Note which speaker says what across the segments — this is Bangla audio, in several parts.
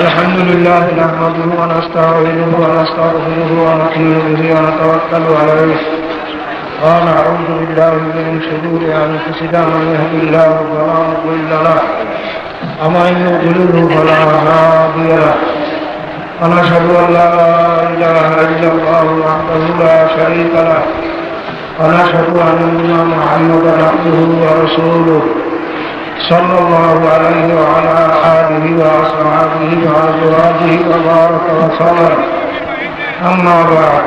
Speaker 1: الحمد لله نحمده ونستعينه ونستغفره ونؤمن به ونتوكل عليه ونعوذ بالله من شرور أنفسنا من يهد الله فلا مضل له ومن يضلله فلا هادي له ونشهد أن لا إله إلا الله وحده لا شريك له ونشهد أن محمدا عبده ورسوله صلى الله عليه وعلى آله وأصحابه وأزواجه وبارك وسلم أما بعد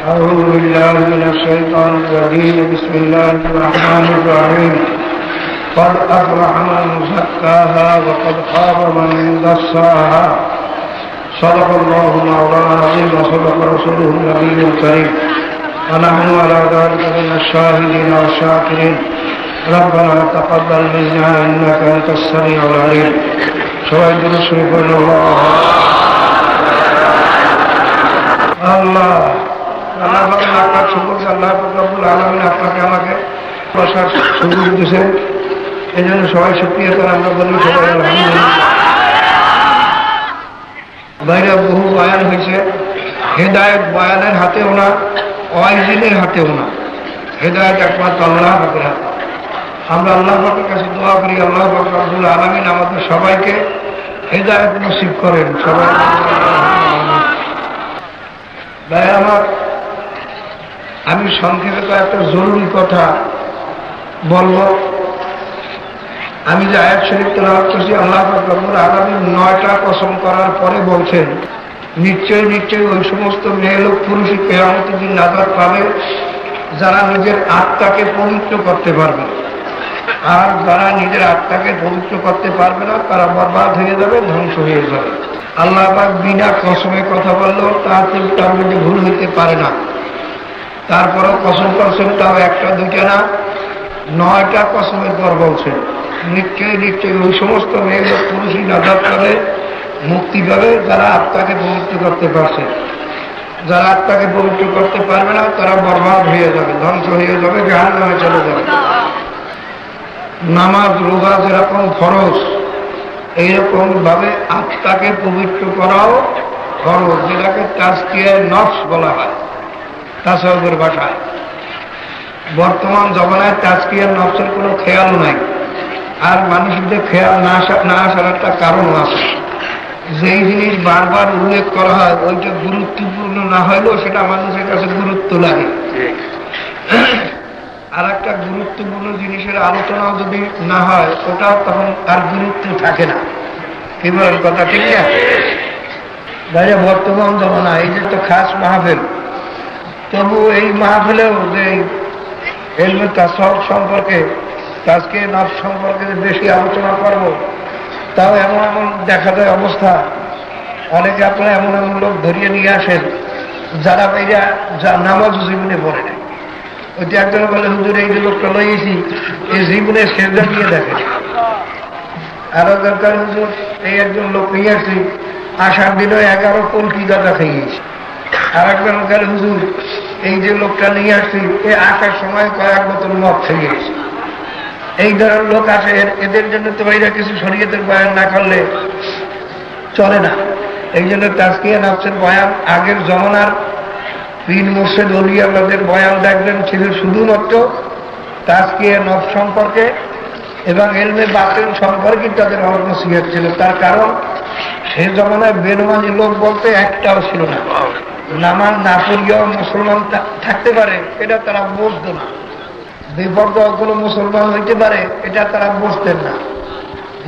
Speaker 1: أعوذ بالله من الشيطان الرجيم بسم الله الرحمن الرحيم قد أفلح من زكاها وقد خاب من دساها صدق الله مولانا العظيم وصدق رسوله النبي الكريم ونحن على ذلك من الشاهدين والشاكرين ربنا تقبل منا إنك أنت السميع العليم شهد رسولك الله الله আল্লাহ আপনার শুকর আল্লাহ রব্বুল আলামিন আপনাকে আমাকে প্রসার সুযোগ দিয়েছেন এই জন্য সবাই শুকরিয়া করে আমরা বলি সবাই আলহামদুলিল্লাহ। বাইরে বহু বয়ান হয়েছে, হেদায়েত বয়ানের হাতেও না, ওয়াইজিনের হাতেও না, হেদায়েত একমাত্র আল্লাহ পাকের হাতে। আমরা আল্লাহ পাকের কাছে দোয়া করি আল্লাহ পাক রব্বুল আলামিন আমাদের সবাইকে হেদায়েত নসিব করেন। সবাই ভাই আমার, আমি সংক্ষেপে তো একটা জরুরি কথা বলবো। আমি যে আয়াত শরীফ তেলাওয়াত করছি, আল্লাহ পাক রব্বুল আলামিন 9টা কসম করার পরে বলছেন নিশ্চয়ই নিশ্চয়ই ওই সমস্ত মেয়ে লোক পুরুষই কিয়ামতের দিন নাজাত পাবে যারা নিজের আত্মাকে পবিত্র করতে পারবে, আর যারা নিজের আত্মাকে পবিত্র করতে পারবে না তারা বরবাদ হয়ে যাবে, ধ্বংস হয়ে যাবে। আল্লাহ পাক বিনা কসমে কথা বললেও তার মধ্যে ভুল হইতে পারে না। তারপরেও কসম করছেন, তাও একটা দুইটা না, 9টা কসমের পর বলছেন নিশ্চয়ই নিশ্চয়ই ওই সমস্ত মেয়ে লোক পুরুষই নাজাত পাবে, মুক্তি পাবে যারা আত্মাকে পবিত্র করতে পারছে। যারা আত্মাকে পবিত্র করতে পারবে না তারা বরবাদ হয়ে যাবে, ধ্বংস হয়ে যাবে, জাহান্নামে চলে যাবে। নামাজ রোজা যেরকম ফরজ, এইরকম ভাবে আত্মাকে পবিত্র করাও ফরজ, যেটাকে তাজকিয়ে নফস বলা হয় তাসাউফের ভাষায়। বর্তমান জমানায় তাজকিয়ে নফসের কোনো খেয়াল নাই, আর মানুষদের খেয়াল না আসার একটা কারণ আছে। যেই জিনিস বারবার উল্লেখ করা হয় ওইটা গুরুত্বপূর্ণ না হলেও সেটা মানুষের কাছে গুরুত্ব লাগে। আর একটা গুরুত্বপূর্ণ জিনিসের আলোচনাও যদি না হয় ওটা তখন তার গুরুত্ব থাকে না। কি বলেন কথা ঠিক না? ভাইয়া বর্তমান জমানা এই যে তো খাস মাহফিল, তবু এই মাহফিলেও যে এলমে তাসাউফ সম্পর্কে, তাজকিয়ে নফস সম্পর্কে বেশি আলোচনা করব, তাও এমন এমন দেখা যায় অবস্থা, অনেকে আপনারা এমন এমন লোক ধরিয়ে নিয়ে আসেন যারা ভাইয়া যা নামাজ জীবনে পড়ে নাই। ওইটা একজন বলে হুজুর এই যে লোকটা লইয়েছি এই জীবনে সেজদা দিয়ে দেখে। আরো দরকার হুজুর এই একজন লোক নিয়ে আসছি আসার দিনও 11 কলকি গাঁজা খাইয়েছি। আর একজন দরকার হুজুর এই যে লোকটা নিয়ে আসছি এ আসার সময় কয়েক বোতল মদ খাইয়েছি। এই ধরনের লোক আসে, এদের জন্য তো ভাইরা কিছু শরীয়তের বয়ান না করলে চলে না। এই জন্য তাজকিয়ে নফসের বয়ান আগের জমানার পীর মুর্শিদ ওলি আল্লাহদের বয়ান দেখবেন ছিল শুধুমাত্র তাজকিয়ে নফস সম্পর্কে এবং ইলমে বাতিন সম্পর্কে তাদের নসিহত ছিল। তার কারণ সে জমানায় বেনমাজি লোক বলতে একটাও ছিল না। নামাজ না পড়িয়াও মুসলমান থাকতে পারে এটা তারা বুঝতো না। বেপরদা কোনো মুসলমান হইতে পারে এটা তারা বুঝতেন না।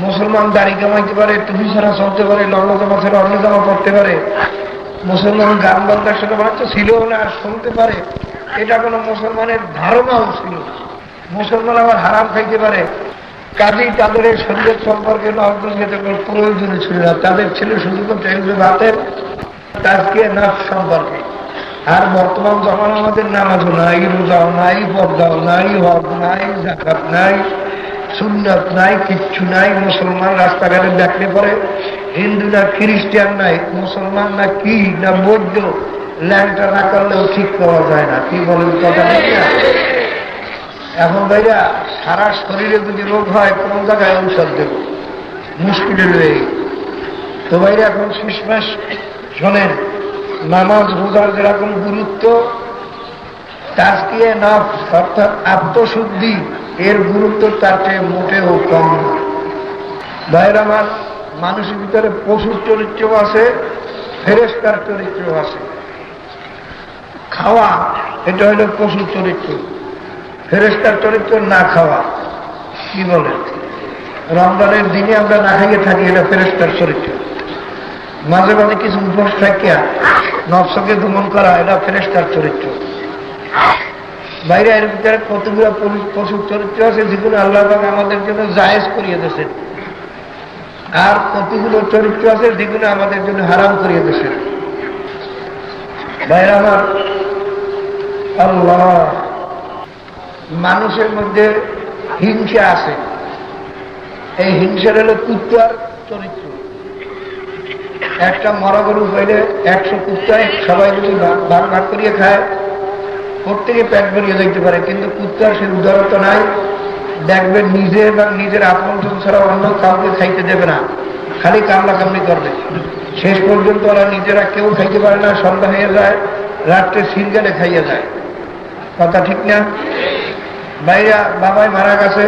Speaker 1: মুসলমান দাড়ি কামাইতে পারে, টুপি ছাড়া চলতে পারে, লম্বা জামা ছাড়া অন্য জামা পড়তে পারে, মুসলমান গান বাজনার সাথে মাত্র ছিল না আর শুনতে পারে, এটা কোনো মুসলমানের ধারণাও ছিল। মুসলমান আবার হারাম খাইতে পারে, কাজেই তাদের এই শরীরের সম্পর্কে কোনো প্রয়োজন ছিল না। তাদের ছিল শুধুমাত্র এলমে বাতিন তাজকিয়ে নফস সম্পর্কে। আর বর্তমান জমানা আমাদের নামাজও নাই, রোজাও নাই, পর্দাও নাই, হজ নাই, যাকাত নাই, সুন্নাত নাই, কিচ্ছু নাই। মুসলমান রাস্তাঘাটে দেখলে পরে হিন্দু না খ্রিস্টান নাই, মুসলমান না কি না বৌদ্ধ, ল্যাংটা না করলেও ঠিক পাওয়া যায় না। কি বলেন কথা ঠিক না? এখন ভাইরা সারা শরীরে যদি রোগ হয় কোন জায়গায় ঔষধ দেব? মুশকিলে রয়ে। তো বাইরে এখন শেষমেশ শোনেন, নামাজ রোজার যেরকম গুরুত্ব, তাজকিয়ে নফস অর্থাৎ আত্মশুদ্ধি এর গুরুত্ব তার চেয়ে মোটেও কম না। ভাইয়ের আমার, মানুষের ভিতরে পশুর চরিত্র আছে, ফেরেশতার চরিত্র আছে। খাওয়া এটা হলো পশুর চরিত্র, ফেরেশতার চরিত্র না খাওয়া। কি বলেন? রমজানের দিনে আমরা না খাইয়ে থাকি, এটা ফেরেশতার চরিত্র। মাঝে মাঝে কিছু উপোস থাকিয়া নফসকে দমন করা, এটা ফেরেশতার চরিত্র। বাইরে এর ভিতরে কতগুলো পশুর চরিত্র আছে যেগুলো আল্লাহ পাক আমাদের জন্য জায়েজ করিয়ে দিয়েছেন, আর কতগুলো চরিত্র আছে যেগুলো আমাদের জন্য হারাম করিয়ে দিয়েছেন। বাইরে আমার আল্লাহ, মানুষের মধ্যে হিংসা আছে। এই হিংসার হলো কুত্তার চরিত্র। একটা মরা গরু পাইলে 100 কুত্তায় সবাই যদি ভাগ ভাগ করিয়ে খায়, প্রত্যেকে পেট ভরিয়ে যাইতে পারে, কিন্তু কুত্তার সে উদারতা নাই। দেখবেন নিজে বা নিজের আপনজন ছাড়া অন্য কাউকে খাইতে দেবে না, খালি কামলা কামলি করবে। শেষ পর্যন্ত ওরা নিজেরা কেউ খাইতে পারে না, সন্ধ্যা হয়ে যায়, রাত্রে সিলগালে খাইয়ে যায়। কথা ঠিক না? ভাইরা বাবাই মারা গেছে,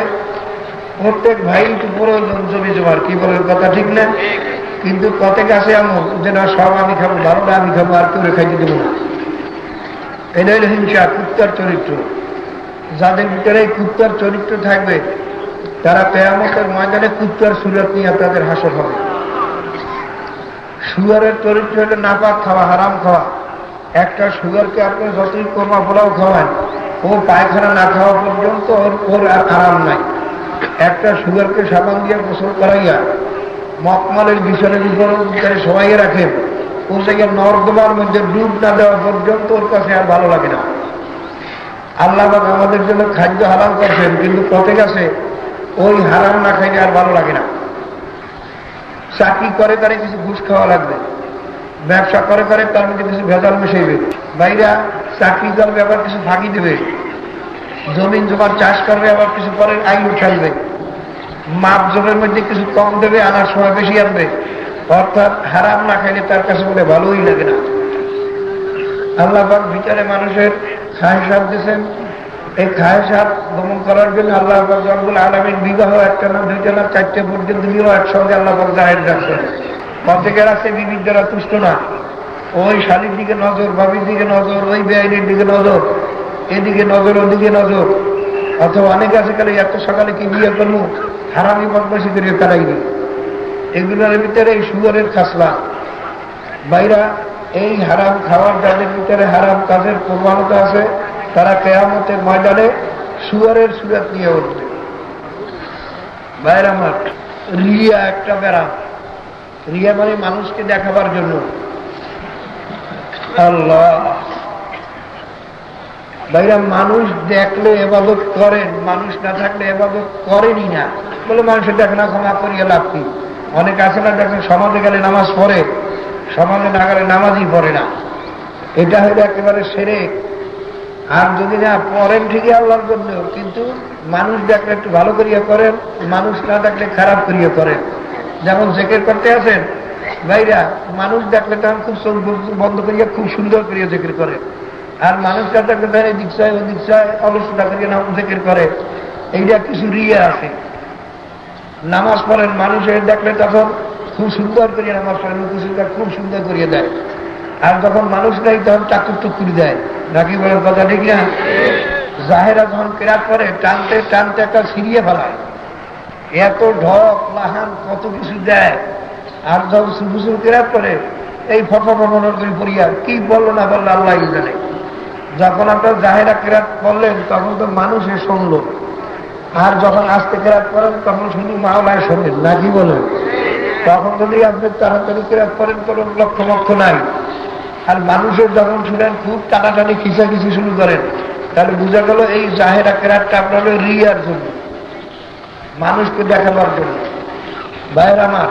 Speaker 1: প্রত্যেক ভাই একটু প্রয়োজন জমি জমার। কি বলেন? কথা ঠিক না? কিন্তু কত কাছে এমন যে না, সব আমি খাবো, ভালোটা আমি খাবো, আর কেউ খাইতে দেবো না। এটা হলো হিংসা, কুত্তার চরিত্র। যাদের ভিতরে এই কুত্তার চরিত্র থাকবে, তারা কিয়ামতের ময়দানে কুত্তার সুরত নিয়ে তাদের হাসর হবে। সুগারের চরিত্র হলো নাপাক খাওয়া, হারাম খাওয়া। একটা সুগারকে আপনি যতই কোরমা পোলাও খাওয়ান, ও পায়খানা না খাওয়া পর্যন্ত ওর আর আরাম নাই। একটা সুগারকে সাবান দিয়ে গোসল করাইয়া মকমলের বিছানের উপরে সবাই রাখেন, ওর থেকে নর্দমার মধ্যে ডুব না দেওয়া পর্যন্ত ওর কাছে আর ভালো লাগে না। আল্লাহ পাক আমাদের জন্য খাদ্য হারাম করছেন, কিন্তু পথে গেছে ওই হারাম না খাইলে আর ভালো লাগে না। চাকরি করে তারে কিছু ঘুষ খাওয়া লাগবে, ব্যবসা করে তার মধ্যে কিছু ভেজাল মিশাইবে, বাইরা চাকরি করবে আবার কিছু ফাঁকি দেবে, জমিন জমার চাষ করবে আবার কিছু পরে আইন উঠাইবে, মাপ জমের মধ্যে কিছু কম দেবে, আনার সময় বেশি আনবে। অর্থাৎ হারাম না খাইলে তার কাছে বলে ভালোই লাগে না। আল্লাহ পাক ভিতরে মানুষের খায়সাত দিয়েছেন। এই খায়সাত দমন করার জন্য আল্লাহ পাক রব্বুল আলামিন বিবাহ একটা না, দুইটা না, 4টে পর্যন্ত নিয়েও একসঙ্গে আল্লাহ পাক জাহের রাখছেন। প্রত্যেকের আছে বিবির দ্বারা তুষ্ট না, ওই শালির দিকে নজর, বাবির দিকে নজর, ওই বেআইনের দিকে নজর, এদিকে নজর, ওদিকে নজর। অথবা অনেকে আছে কালে এত সকালে কি বিয়ে করবো, হারামি বদমাশি করে কাটাইবে। এগুলোর ভিতরে এই সুগারের খাসলা। বাইরা এই হারাম খাওয়ার, যাদের ভিতরে হারাম কাজের প্রবণতা আছে, তারা কিয়ামতের ময়দানে সুগারের সুরাত নিয়ে উঠবে। বাইরা আমার, রিয়া একটা বেড়া। রিয়া মানে মানুষকে দেখাবার জন্য। আল্লাহ, ভাইরা মানুষ দেখলে এবাদত করেন, মানুষ না থাকলে এবাদত করেনই না। বলে মানুষের দেখনা ক্ষমা করিয়া লাভ কি? অনেক আছে না, দেখেন সমাজে গেলে নামাজ পড়ে, সমাজে না গেলে নামাজই পড়ে না। এটা হইলে একেবারে শিরক। আর যদি না পড়েন ঠিকই আল্লাহর জন্য, কিন্তু মানুষ দেখলে একটু ভালো করিয়া করেন, মানুষ না দেখলে খারাপ করিয়া করেন। যেমন জিকির করতে আছেন ভাইরা, মানুষ দেখলে তখন খুব চোখ বন্ধ করিয়া খুব সুন্দর করিয়া জিকির করে। আর মানুষ না দেখলে তখন এদিক চায় ওদিক চায়, অলসতা করিয়া জিকির করে। এইটা কিছু রিয়া আছে। নামাজ পড়েন, মানুষের দেখলে তখন খুব সুন্দর করিয়া নামাজ পড়েন, মুখুসুলটা খুব সুন্দর করিয়া দেয়। আর যখন মানুষ নাই তখন চাকুর টুকুরি দেয়। নাকি বলেন? কথা ঠিক না? জাহেরা যখন কেরাত করে, টানতে টানতে একটা সিরিয়ে ফেলায়, এত ঢক লাহান কত কিছু দেয়। আর যখন সুফুসুল কেরাত করে, এই ফটো ফটনর করে পড়িয়া কি বললো না বললো আল্লাহ জানে। যখন আপনার জাহেরা কেরাত করলেন তখন তো মানুষে শুনলো, আর যখন আস্তে কেরাত করেন তখন শুধু মাওলায় শোনেন। নাকি বলেন? তখন যদি আপনি তাড়াতাড়ি কেরাত করেন কোনো লক্ষ্য লক্ষ্য নাই। আর মানুষের যখন শুনেন খুব টানাটানি খিচাখিচি শুরু করেন, তাহলে বোঝা গেল এই জাহেরা কেরাতটা আপনার হলো রিয়ার জন্য, মানুষকে দেখাবার জন্য। ভাইয়ের আমার,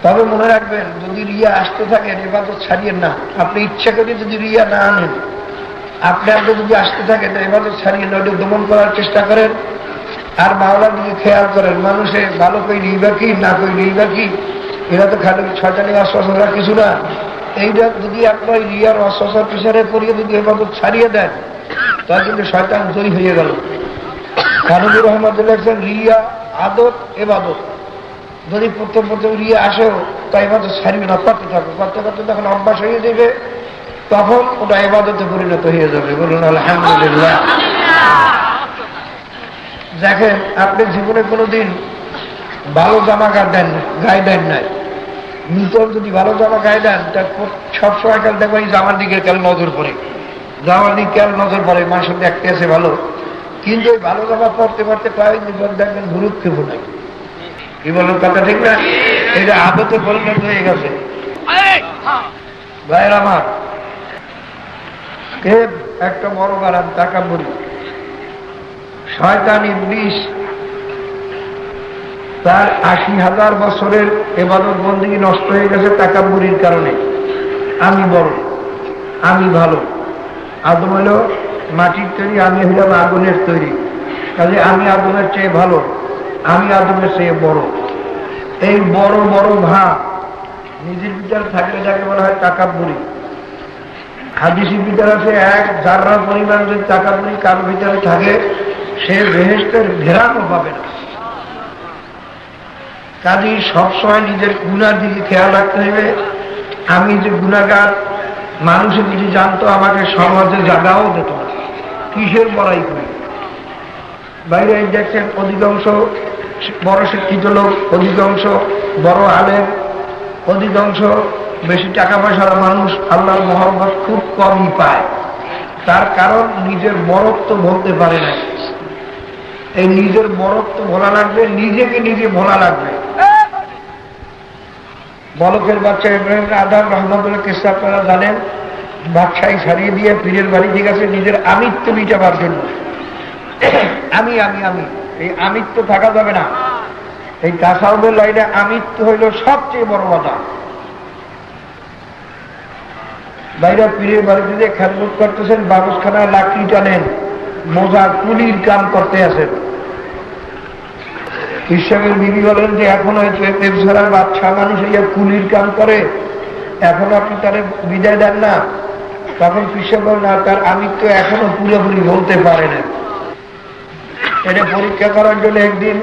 Speaker 1: তবে মনে রাখবেন, যদি রিয়া আসতে থাকেন ইবাদত ছাড়িয়েন না। আপনি ইচ্ছা করে যদি রিয়া না আনেন, আপনি যদি আসতে থাকেন ইবাদত ছাড়িয়ে না, ওটা দমন করার চেষ্টা করেন। আর মাওলার দিকে খেয়াল করেন, মানুষে ভালো কই নিবা কি না কই নিবা কি, এরা তো খালি শয়তানি অস্বস্থতা কিছু না। এইটা যদি আপনার রিয়ার অস্বস্থার পিছনে পড়িয়ে যদি এবাদত ছাড়িয়ে দেন, তাহলে কিন্তু শয়তান জয়ী হয়ে গেল। কানুবুর রহমতুল্লাহ রিয়া আদত এবাদত, যদি প্রথম রিয়া আসেও তা এবাদত ছাড়িয়ে না, করতে থাকো, করতে করতে যখন অভ্যাস হয়ে যাবে তখন ওটা এবাদতে পরিণত হয়ে যাবে। বলুন আলহামদুলিল্লাহ। দেখেন, আপনি জীবনে কোনোদিন ভালো জামা গায়ে দেন নাই, নূতন যদি ভালো জামা গায়ে দেন, তার সবসময় কাল দেখবেন জামার দিকে কাল নজর পড়ে, জামার দিকে কাল নজর পড়ে, মানুষের দেখতে আছে ভালো, কিন্তু ওই ভালো জামা পড়তে পড়তে কয়েকদিন পর দেখবেন ভুরুক্ষেপ নাই। কি বলুন কথা ঠিক না? এটা আদতে পরিণত হয়ে গেছে। ভাইয়ের আমার, কে একটা বড় বাড়ান টাকা বলি, শয়তান ইবলিস তার ৮০,০০০ বছরের ইবাদত বন্দেগী নষ্ট হয়ে গেছে তাকাব্বুরির কারণে। আমি বড়, আমি ভালো। আদম হলো মাটির তৈরি, আমি হইলাম আগুনের তৈরি, কাজে আমি আদমের চেয়ে ভালো, আমি আদমের চেয়ে বড়। এই বড় বড় ভাব নিজের ভিতরে থাকলে যাকে বলা হয় তাকাব্বুরি। হাদিসের ভিতরে আছে এক জাররা পরিমাণ যদি তাকাব্বুরি কারোর ভিতরে থাকে, সে বেহেশতের ঘেরানো পাবে না। কাজেই সবসময় নিজের গুনার দিকে খেয়াল রাখতে হবে। আমি যে গুনাহগার, মানুষে যদি জানতো আমাকে সমাজে জায়গাও দিত না, কিসের বড়াই করে। বাইরে দেখছেন অধিকাংশ বড় শিক্ষিত লোক, অধিকাংশ বড় আলেম, অধিকাংশ বেশি টাকা পয়সার মানুষ আল্লাহর মহব্বত খুব কমই পায়। তার কারণ নিজের বড়ত্ব বলতে পারে না। এই নিজের বড়ত্ব ভোলা লাগবে, নিজেকে নিজে ভোলা লাগবে। বলকের বাচ্চা ইব্রাহিম আদম রহমতুল্লাহ কিসা আপনারা জানেন, বাদশাহী ছাড়িয়ে দিয়ে পীরের বাড়ি ঠিক আছে নিজের আমিত্ব মিটাবার জন্য। আমি আমি আমি এই আমিত্ব থাকা যাবে না। এই তাসাউফের লাইনে আমিত্ব হইল সবচেয়ে বড় কথা। বাইরে পীরের বাড়িতে যে খেদমত করতেছেন, বাবুসখানা লাকড়ি টানেন, মোজা কুলির কাম করতে আছেন। ঈশ্বরের বিবি বলেন যে এখন হয়তো ব্যবসার বাচ্চা মানুষ ইয়া কুলির কাম করে, এখন আপনি তারে বিদায় দেন না। তখন কৃষক বলেন না, তার আমিত্ব এখনো পুরোপুরি বলতে পারে না। এটা পরীক্ষা করার জন্য একদিন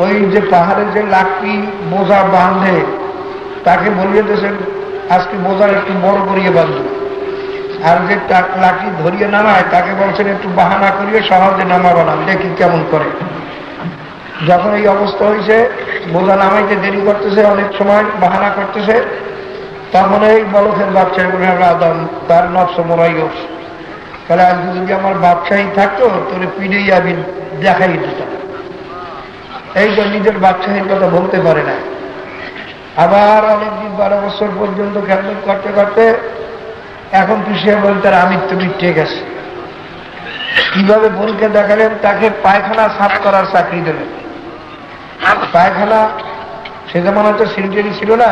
Speaker 1: ওই যে পাহাড়ে যে লাকড়ি বোঝা বাঁধে, তাকে বলিয়ে দিয়েছেন আজকে বোঝার একটু বড় করিয়ে বাঁধবে। আর যে লাকড়ি ধরিয়ে নামায় তাকে বলছেন একটু বাহানা করিয়ে সহজে নামাবো না, দেখি কেমন করে। যখন এই অবস্থা হয়েছে, বোঝা নামাইতে দেরি করতেছে, অনেক সময় বাহানা করতেছে, তখন এই বলকের বাচ্চা আদম তার নফস মরাই গেছে। তাহলে আজকে যদি আমার বাচ্চাই থাকতো তোরে পিড়েই আমি দেখাই দিতাম। এই তো নিজের বাচ্চাহীন কথা বলতে পারে না। আবার অনেকদিন 12 বছর পর্যন্ত খেদমত করতে করতে এখন পিছিয়ে বল তার আমিত্ব মিটে গেছে। কিভাবে বোনকে দেখালেন, তাকে পায়খানা সাফ করার চাকরি দেবেন। পায়খানা সে যেমন হয়তো সিলিটারি ছিল না,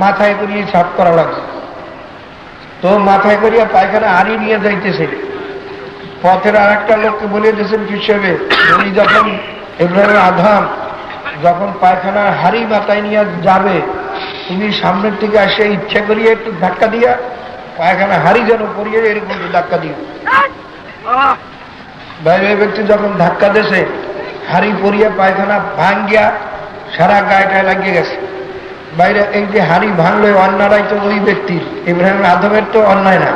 Speaker 1: মাথায় করিয়ে সাফ করা লাগছে। তো মাথায় করিয়া পায়খানা হারিয়ে নিয়ে যাইতেছে, পথের আর একটা লোককে বলিয়ে দিয়েছেন হিসেবে, উনি যখন ইব্রাহিম আদম যখন পায়খানার হাড়ি মাথায় নিয়ে যাবে, তুমি সামনের থেকে আসে ইচ্ছা করিয়ে একটু ধাক্কা দিয়া পায়খানা হাড়ি যেন পড়িয়ে এরকম ধাক্কা দিয়ে বাইরে ব্যক্তি যখন ধাক্কা দিয়েছে, হাড়ি পরিয়ে পায়খানা ভাঙ্গিয়া সারা গায়েটায় লাগিয়ে গেছে। বাইরে এই যে হাড়ি ভাঙলে অন্যায় তো ওই ব্যক্তির, ইব্রাহিম আদমের তো অন্যায় না,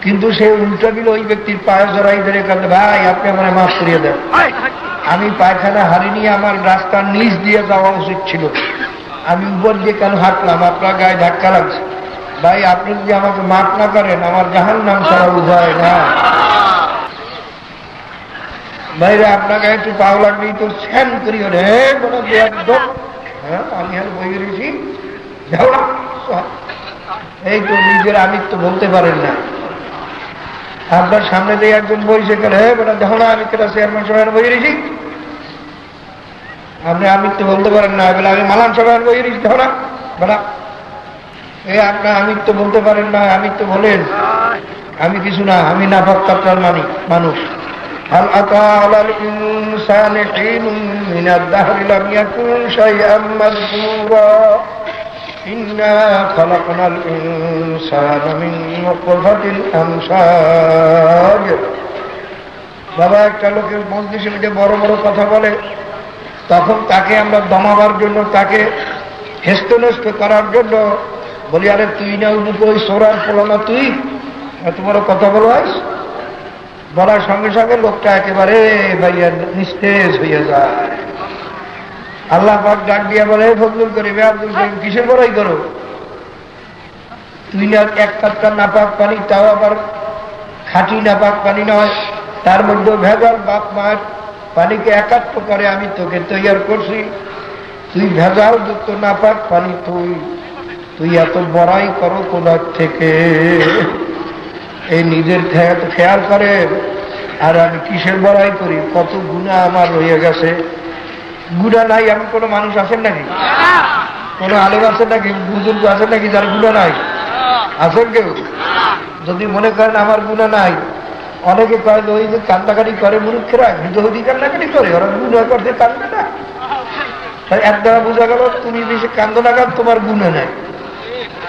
Speaker 1: কিন্তু সে উল্টা দিল ওই ব্যক্তির পায়ে জড়াই ধরে কাঁদে, ভাই আপনি আমার মাফ করিয়ে দেন, আমি পায়খানা হাড়ি নিয়ে আমার রাস্তার নিচ দিয়ে যাওয়া উচিত ছিল, আমি উপর দিয়ে কেন হাঁটলাম, আপনার গায়ে ধাক্কা লাগছে, ভাই আপনি যদি আমাকে মাফ না করেন আমার জাহান্নাম ছাড়া উভয় না। বাইরে আপনাকে একটু পাও লাগলেই তো স্যান করিও রে, একদম হ্যাঁ আমি আর বই রয়েছি, এই তো নিজের আমিত্ব বলতে পারেন না। আপনার সামনে দিয়ে একজন বইছে গেল, হ্যাঁ বেটা দেখো না আমি কেটা চেয়ারম্যান সভায় বই রয়েছি, আপনি আমিত্ব বলতে পারেন না, বলে আমি মালান সভায় বই রয়েছি, দেখো না বেটা এই আপনার আমিত্ব বলতে পারেন না, আমিত্ব বলেন আমি কিছু না, আমি নাফাক কাপড়ার মানুষ, হাল আতা আলাল ইনসানি হিনুম মিনাদ দাহরি লাম ইয়াকুন শাইআম মাযকুরা ইন্না খালাকনাল ইনসানা মিন নুতফাতিন আমশাজ। বাবা, একটা লোকের মজলিসে মিটে বড় বড় কথা বলে, তখন তাকে আমরা দমাবার জন্য, তাকে হেস্তনেস্ত করার জন্য বলি, আরে তুই না ওই সোরার পোলানা, তুই এত বড় কথা বলো। বলার সঙ্গে সঙ্গে লোকটা একেবারে ভাইয়া নিস্তেজ হয়ে যায়। আল্লাহ পাক ডাক দিয়ে বলে, ফজলুল করিম, আব্দুল করিম, কিসের বড়াই করো? তুই না এক কাপটা নাপাক পানি, তাও আবার খাঁটি নাপাক পানি নয়, তার মধ্যে ভেজাল, বাপ মায়ের পানিকে একাত্ম করে আমি তোকে তৈয়ার করছি, তুই ভেজাল যুক্ত নাপাক পানি, তুই এত বড়াই করো কোথার থেকে? এই নিজের খেয়াল করে, আর আমি কিসের বড়াই করি? কত গুনাহ আমার রয়ে গেছে। গুনাহ নাই এমন কোনো মানুষ আছেন নাকি? কোনো আলেম আছেন নাকি? বুজুর্গ আছেন নাকি যার গুনাহ নাই? আছেন কেউ? যদি মনে করেন আমার গুনাহ নাই, অনেকে কয় ওই যে কান্দাকাটি করে মূর্খেরা, বিধি কান্দাকাটি করে, ওরা গুনাহ করতে কান্দে না। তাই এক দ্বারা বোঝা গেল তুমি বেশি কান্দ না, কারণ তোমার গুনাহ নাই,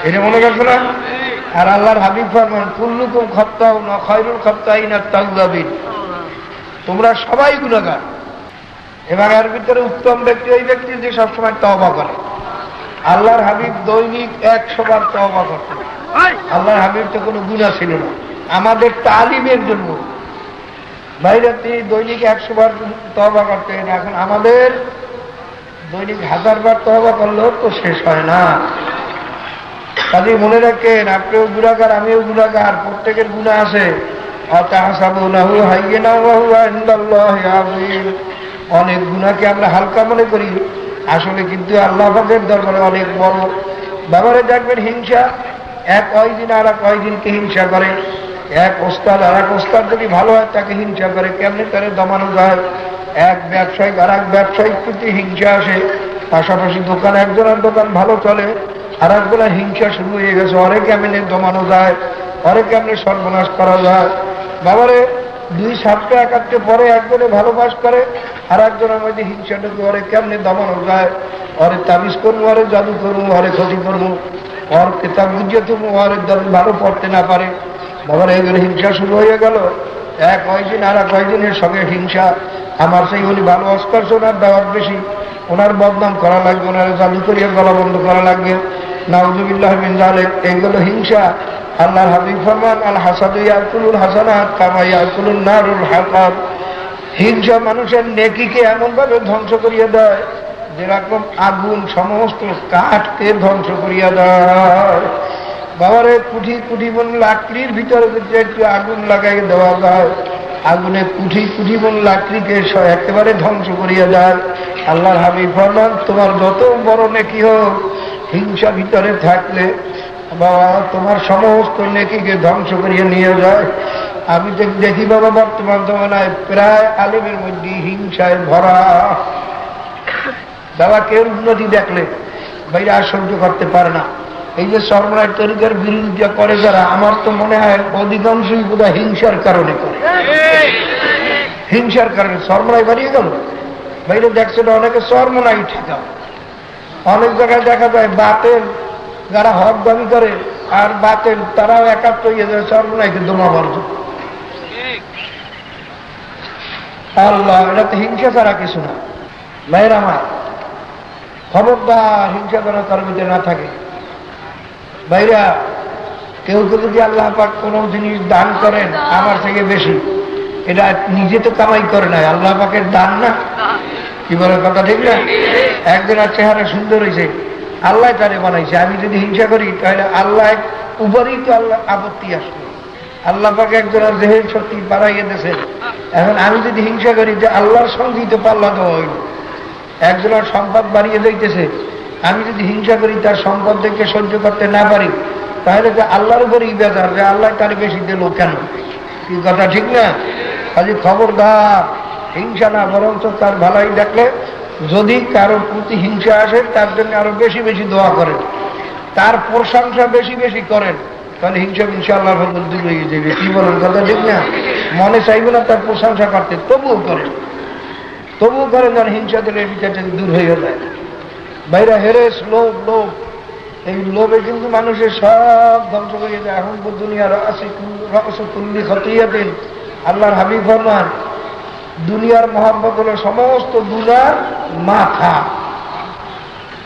Speaker 1: এটা মনে করছো না? আর আল্লাহর হাবিব ফরমান, কুল্লুকুম খাত্তাউন ওয়া খায়রুল খাত্তাইনা আত-তাওয়াবিন, তোমরা সবাই গুনাহগার, এবং এর ভিতরে উত্তম ব্যক্তি ওই ব্যক্তি যে সবসময় তওবা করে। আল্লাহর হাবিব দৈনিক 100 বার তওবা করতেন। আল্লাহর হাবিব তো কোনো গুনাহ ছিল না। আমাদের তালিমের জন্য বাইরে তিনি দৈনিক 100 বার তওবা করতেন। এখন আমাদের দৈনিক 1000 বার তওবা করলেও তো শেষ হয় না। কাজে মনে রাখেন, আপনিও গুনাহগার, আমিও গুনাহগার, প্রত্যেকের গুনাহ আছে। আতাহাসাবুনাহু হাইয়্যানা ওয়া হুয়া ইনদাল্লাহি আযীম। অনেক গুনাহকে আমরা হালকা মনে করি, আসলে কিন্তু আল্লাহ পাকের দরবারে অনেক বড়। বাবারে দেখবেন, হিংসা, এক কয়দিন আর এক কয়দিনকে হিংসা করে। এক ওস্তাদ আর এক ওস্তাদ যদি ভালো হয় তাকে হিংসা করে। কেমনি করে দমানো যায়? এক ব্যবসায়িক আর এক ব্যবসায়িক প্রতি হিংসা আসে। পাশাপাশি দোকান, একজনের দোকান ভালো চলে, আর একজনের হিংসা শুরু হয়ে গেছে, অরে কেমনে দমানো যায়, অরে কেমনে সর্বনাশ করা যায়। বাবারে, দুই ছাত্র একাত্রে পরে একজনে ভালোবাস করে, আর একজনের মধ্যে হিংসা ঢুকে, অরে কেমনে দমানো যায়, অরে তাবিজ করবো, অরে জাদু করবো, অরে ক্ষতি করবো, ওর কেতাব বুঝিয়ে তুমি ওর ভালো পড়তে না পারে। বাবার এগুলো হিংসা শুরু হয়ে গেল। এক কয়দিন আর এক কয়দিনের সঙ্গে হিংসা। আমার সেই উনি ভালো অস্কার, ওনার দাওয়াত বেশি, ওনার বদনাম করা লাগবে, ওনার জাদু করিয়ে গলা বন্ধ করা লাগবে, নাউযুবিল্লাহ মিন যালিক। এইগুলো হিংসা। আল্লাহর হাবিব ফরমান, আল হাসাদু ইয়াকুলুল হাসানাত কামা ইয়াকুলুন নারুল হাতাব। হিংসা মানুষের নেকিকে এমনভাবে ধ্বংস করিয়ে দেয় যেরকম আগুন সমস্ত কাঠকে ধ্বংস করিয়া দেয়। বাবারে, কুঠি কুঠি মন লাকড়ির ভিতরে যদি একটু আগুন লাগাই দেওয়া যায়, আগুনে কুঠি কুঠি মন লাকড়িকে একেবারে ধ্বংস করিয়া যায়। আল্লাহর হাবিব ফরমান, তোমার যত বড় নেকি হোক, হিংসা ভিতরে থাকলে বাবা তোমার সমস্ত নেকিকে ধ্বংস করিয়া নিয়ে যায়। আমি দেখি বাবা, বর্তমান জমানায় প্রায় আলেমের মধ্যে হিংসায় ভরা। বাবা, কেউ উন্নতি দেখলে বাইরে আর সহ্য করতে পারে না। এই যে সর্বনাশ তরিকার বিরোধিতা করে যারা, আমার তো মনে হয় অধিকাংশই বোধহয় হিংসার কারণে করে। হিংসার কারণে সর্বনাশ বাড়িয়ে গেল। বাইরে দেখছেন অনেকে সর্বনাশ ঠেকা। অনেক জায়গায় দেখা যায় বাতেল যারা হক দাবি করে আর বাতেল তারাও একাত্র হয়ে যায় সর্বনাশকে দমাবার জন্য। আল্লাহ, এটা তো হিংসা ছাড়া কিছু না। ভাইয়ের আমার, খবরদার হিংসা যেন তার মধ্যে না থাকে। ভাইরা, কেউ কেউ যদি আল্লাহ পাক কোনো জিনিস দান করেন আমার থেকে বেশি, এটা নিজে তো কামাই করে না, আল্লাহ পাকের দান না। কি বলে কথা, ঠিক না? একজনের চেহারা সুন্দর হয়েছে, আল্লাহ তারে বানাইছে। আমি যদি হিংসা করি তাহলে আল্লাহ উপরেই তো আল্লাহ আপত্তি আসবে। আল্লাহ পাকে একজনের দেহের শক্তি বাড়াইয়ে দিয়েছে, এখন আমি যদি হিংসা করি যে আল্লাহর সঙ্গেই তো পাল্লা দেওয়া হইল। একজনের সম্পদ বাড়িয়ে দিতেছে, আমি যদি হিংসা করি তার সম্পদ দেখে সহ্য করতে না পারি, তাহলে যে আল্লাহর উপরেই বেজার যে আল্লাহ তার বেশি দিল কেন। কি কথা, ঠিক না? খালি খবরদার হিংসা না, বরঞ্চ তার ভালাই দেখলে যদি কারোর প্রতি হিংসা আসে তার জন্য আরো বেশি বেশি দোয়া করেন, তার প্রশংসা বেশি বেশি করেন, তাহলে হিংসা ইনশাআল্লাহ দূর হয়ে যাবে। কি বলেন কথা, ঠিক না? মনে চাইবে না তার প্রশংসা করতে, তবুও করেন যেন হিংসা দিলের বিচার যদি দূর হয়ে যায়। বাইরা হেরেস, লোভ, এই লোভে কিন্তু মানুষের সব ধ্বংস হয়ে যায়। এখন দুনিয়ার কুল্লি খতিয়াতিন, আল্লাহর হাবিব ফরমান দুনিয়ার মহব্বত হলো সমস্ত গুনার মাথা।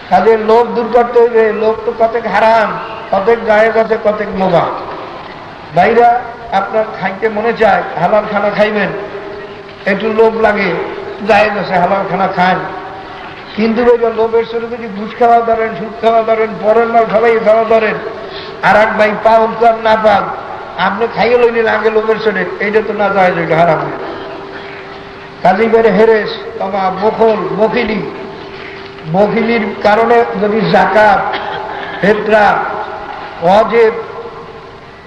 Speaker 1: কাজের লোভ দূর করতে হইবে। লোভ তো কতক হারাম, কতক জায়েজ আছে, কতক মুবাহ। ভাইরা আপনার খাইতে মনে চায়, হালাল খানা খাইবেন, একটু লোভ লাগে, জায়েজ আছে, হালাল খানা খান। কিন্তু লোভের সঙ্গে যদি ঘুষ খাওয়া ধরেন, সুদ খাওয়া ধরেন, পরের মাল সবাই খাওয়া ধরেন, আর এক ভাই পাউন না পাক আপনি খাইয়ে লইলেন আগে লোভের সঙ্গে, এইটা তো না যায়, এটা হারাম। কাজী বেড়ে হেরেস, তোমা বখল, বখিলির কারণে যদি যাকাত, ফিতরা, ওয়াজিব,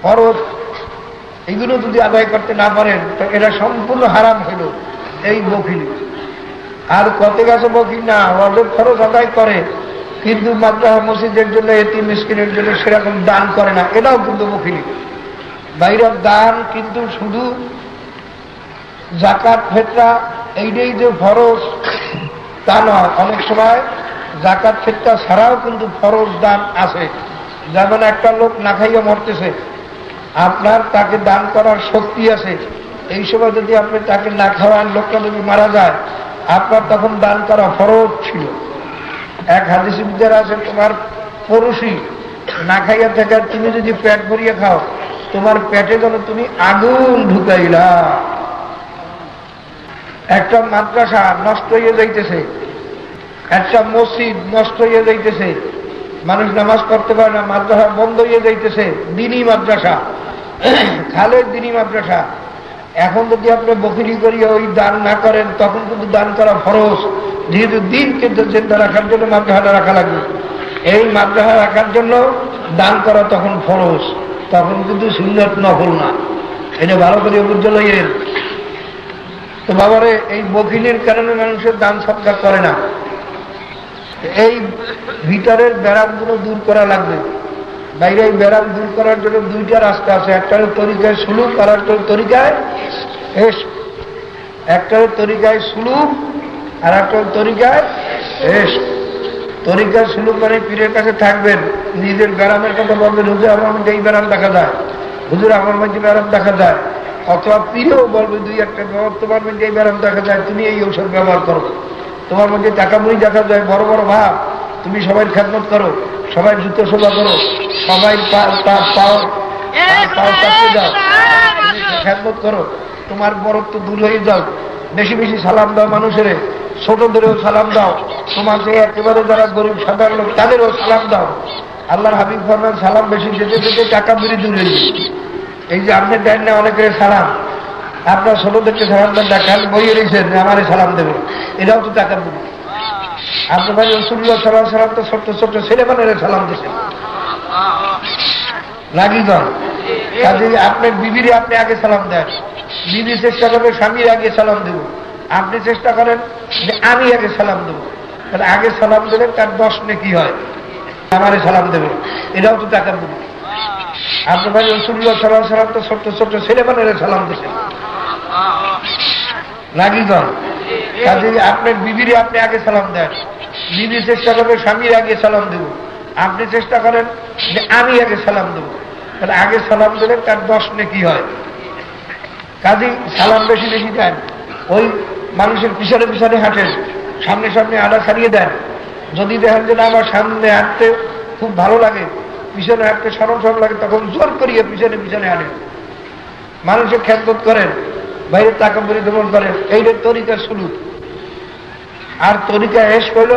Speaker 1: ফরজ এগুলো যদি আদায় করতে না পারেন তো এটা সম্পূর্ণ হারাম হইল, এই বখিলি। আর কত গাছে বখিল না, ওয়াজিব ফরজ আদায় করে কিন্তু মাদ্রাসা মসজিদের জন্য, এতিম মিসকিনের জন্য সেরকম দান করে না, এটাও কিন্তু বখিলি। বাইরের দান কিন্তু শুধু যাকাত, ফিতরা এইটাই যে ফরজ তা নয়, অনেক সময় যাকাত ফিতরা ছাড়াও কিন্তু ফরজ দান আছে। যেমন একটা লোক না খাইয়া মরতেছে, আপনার তাকে দান করার শক্তি আছে, এই সময় যদি আপনি তাকে না খাওয়ান, লোকটা যদি মারা যায়, আপনার তখন দান করা ফরজ ছিল। এক হাদিসের ভিতরে আছে, তোমার পড়োশী না খাইয়া থাকে, তুমি যদি পেট ভরিয়ে খাও, তোমার পেটে যেন তুমি আগুন ঢুকাইলা। একটা মাদ্রাসা নষ্ট হয়ে যাইতেছে, একটা মসজিদ নষ্ট হয়ে যাইতেছে, মানুষ নামাজ পড়তে পারে না, মাদ্রাসা বন্ধ হয়ে যাইতেছে, দিনই মাদ্রাসা, খালের দিনই মাদ্রাসা। এখন যদি আপনি বকিরি করিয়া ওই দান না করেন, তখন কিন্তু দান করা ফরজ, যেহেতু দিনকে জিন্দা রাখার জন্য মাদ্রাসাটা রাখা লাগবে। এই মাদ্রাসা রাখার জন্য দান করা তখন ফরজ, তখন কিন্তু সুন্নত নফল না। এটা ভালো করে বুঝতে লইয়েন। তো বাবারে, এই বকিলির কারণে মানুষের দান সৎকার করে না। এই ভিতরের ব্যারামগুলো দূর করা লাগবে। বাইরে এই ব্যারাম দূর করার জন্য দুইটা রাস্তা আছে, একটার তরিকায় সুলুক আর একটার তরিকায় এশক। একটার তরিকায় সুলুক আর একটার তরিকায় এশক। তরিকায় সুলুক মানে পীরের কাছে থাকবেন, নিজের ব্যারামের কথা বলবেন, হুজুর আমার মধ্যে এই ব্যারাম দেখা যায়, হুজুর আমার মধ্যে ব্যারাম দেখা যায়। অথবা পীরেও বলবে দুই একটা, তোমার মধ্যে এই ব্যারাম দেখা যায়, তুমি এই ঔষধ ব্যবহার করো। তোমার মধ্যে টাকা মুড়ি দেখা যায়, বড় বড় ভাব, তুমি সবাই খেদমত করো, সবাই জুতো সেবা করো, সবাই খেদমত করো, তোমার বরত্ব দূর হয়ে যাও, বেশি বেশি সালাম দাও মানুষের, ছোটদেরও সালাম দাও, তোমার যে একেবারে যারা গরিব সাধারণ লোক তাদেরও সালাম দাও। আল্লাহর হাবিব ফরমান সালাম বেশি যেতে যেতে টাকা মুড়ি দূর হয়ে যায়। এই যে আপনি দেন না অনেকের সালাম, আপনার ছোটদেরকে সালাম দেন, দেখান বইয়ে রেখেছেন আমারে সালাম দেবে, এটাও তো টাকা মুড়ি। আপনার ভাই রসুল্লাহ সাল্লাল্লাহু আলাইহি ওয়াসাল্লাম তো ছোট্ট ছোট্ট ছেলে মেয়েরা সালাম দিচ্ছেন, রাগীগণ। কাজে আপনার বিবিরে আপনি আগে সালাম দেন, বিবি চেষ্টা করবে স্বামীর আগে সালাম দেব, আপনি চেষ্টা করেন যে আমি আগে সালাম দেবো। তাহলে আগে সালাম দিলে তার 10 নেকি হয়, আমারে সালাম দেবে, এটাও তো টাকা মুড়ি। আপনার ভাই রসুল্লাহ সাল্লাল্লাহু আলাইহি ওয়াসাল্লাম তো ছোট্ট ছোট্ট ছেলে মেয়েরা সালাম দিচ্ছেন, রাগীগণ। কাজে আপনার বিবিরে আপনি আগে সালাম দেন, বিবি চেষ্টা করবে স্বামীর আগে সালাম দেব, আপনি চেষ্টা করেন যে আমি আগে সালাম দেবো। তাহলে আগে সালাম দিলে তার 10 নেকি হয়। কাজে সালাম বেশি বেশি দেন, ওই মানুষের পিছনে পিছনে হাঁটেন, সামনে সামনে আড়া ছাড়িয়ে দেন। যদি দেখেন যে না আমার সামনে হাঁটতে খুব ভালো লাগে, পিছনে হাঁটতে সরল সরল লাগে, তখন জোর করিয়ে পিছনে পিছনে হাঁটেন, মানুষের খেদমত করেন, বাইরে টাকা পরিদমন করেন। এইটা তরিকা সুলুক। আর তরিকা এশক হইল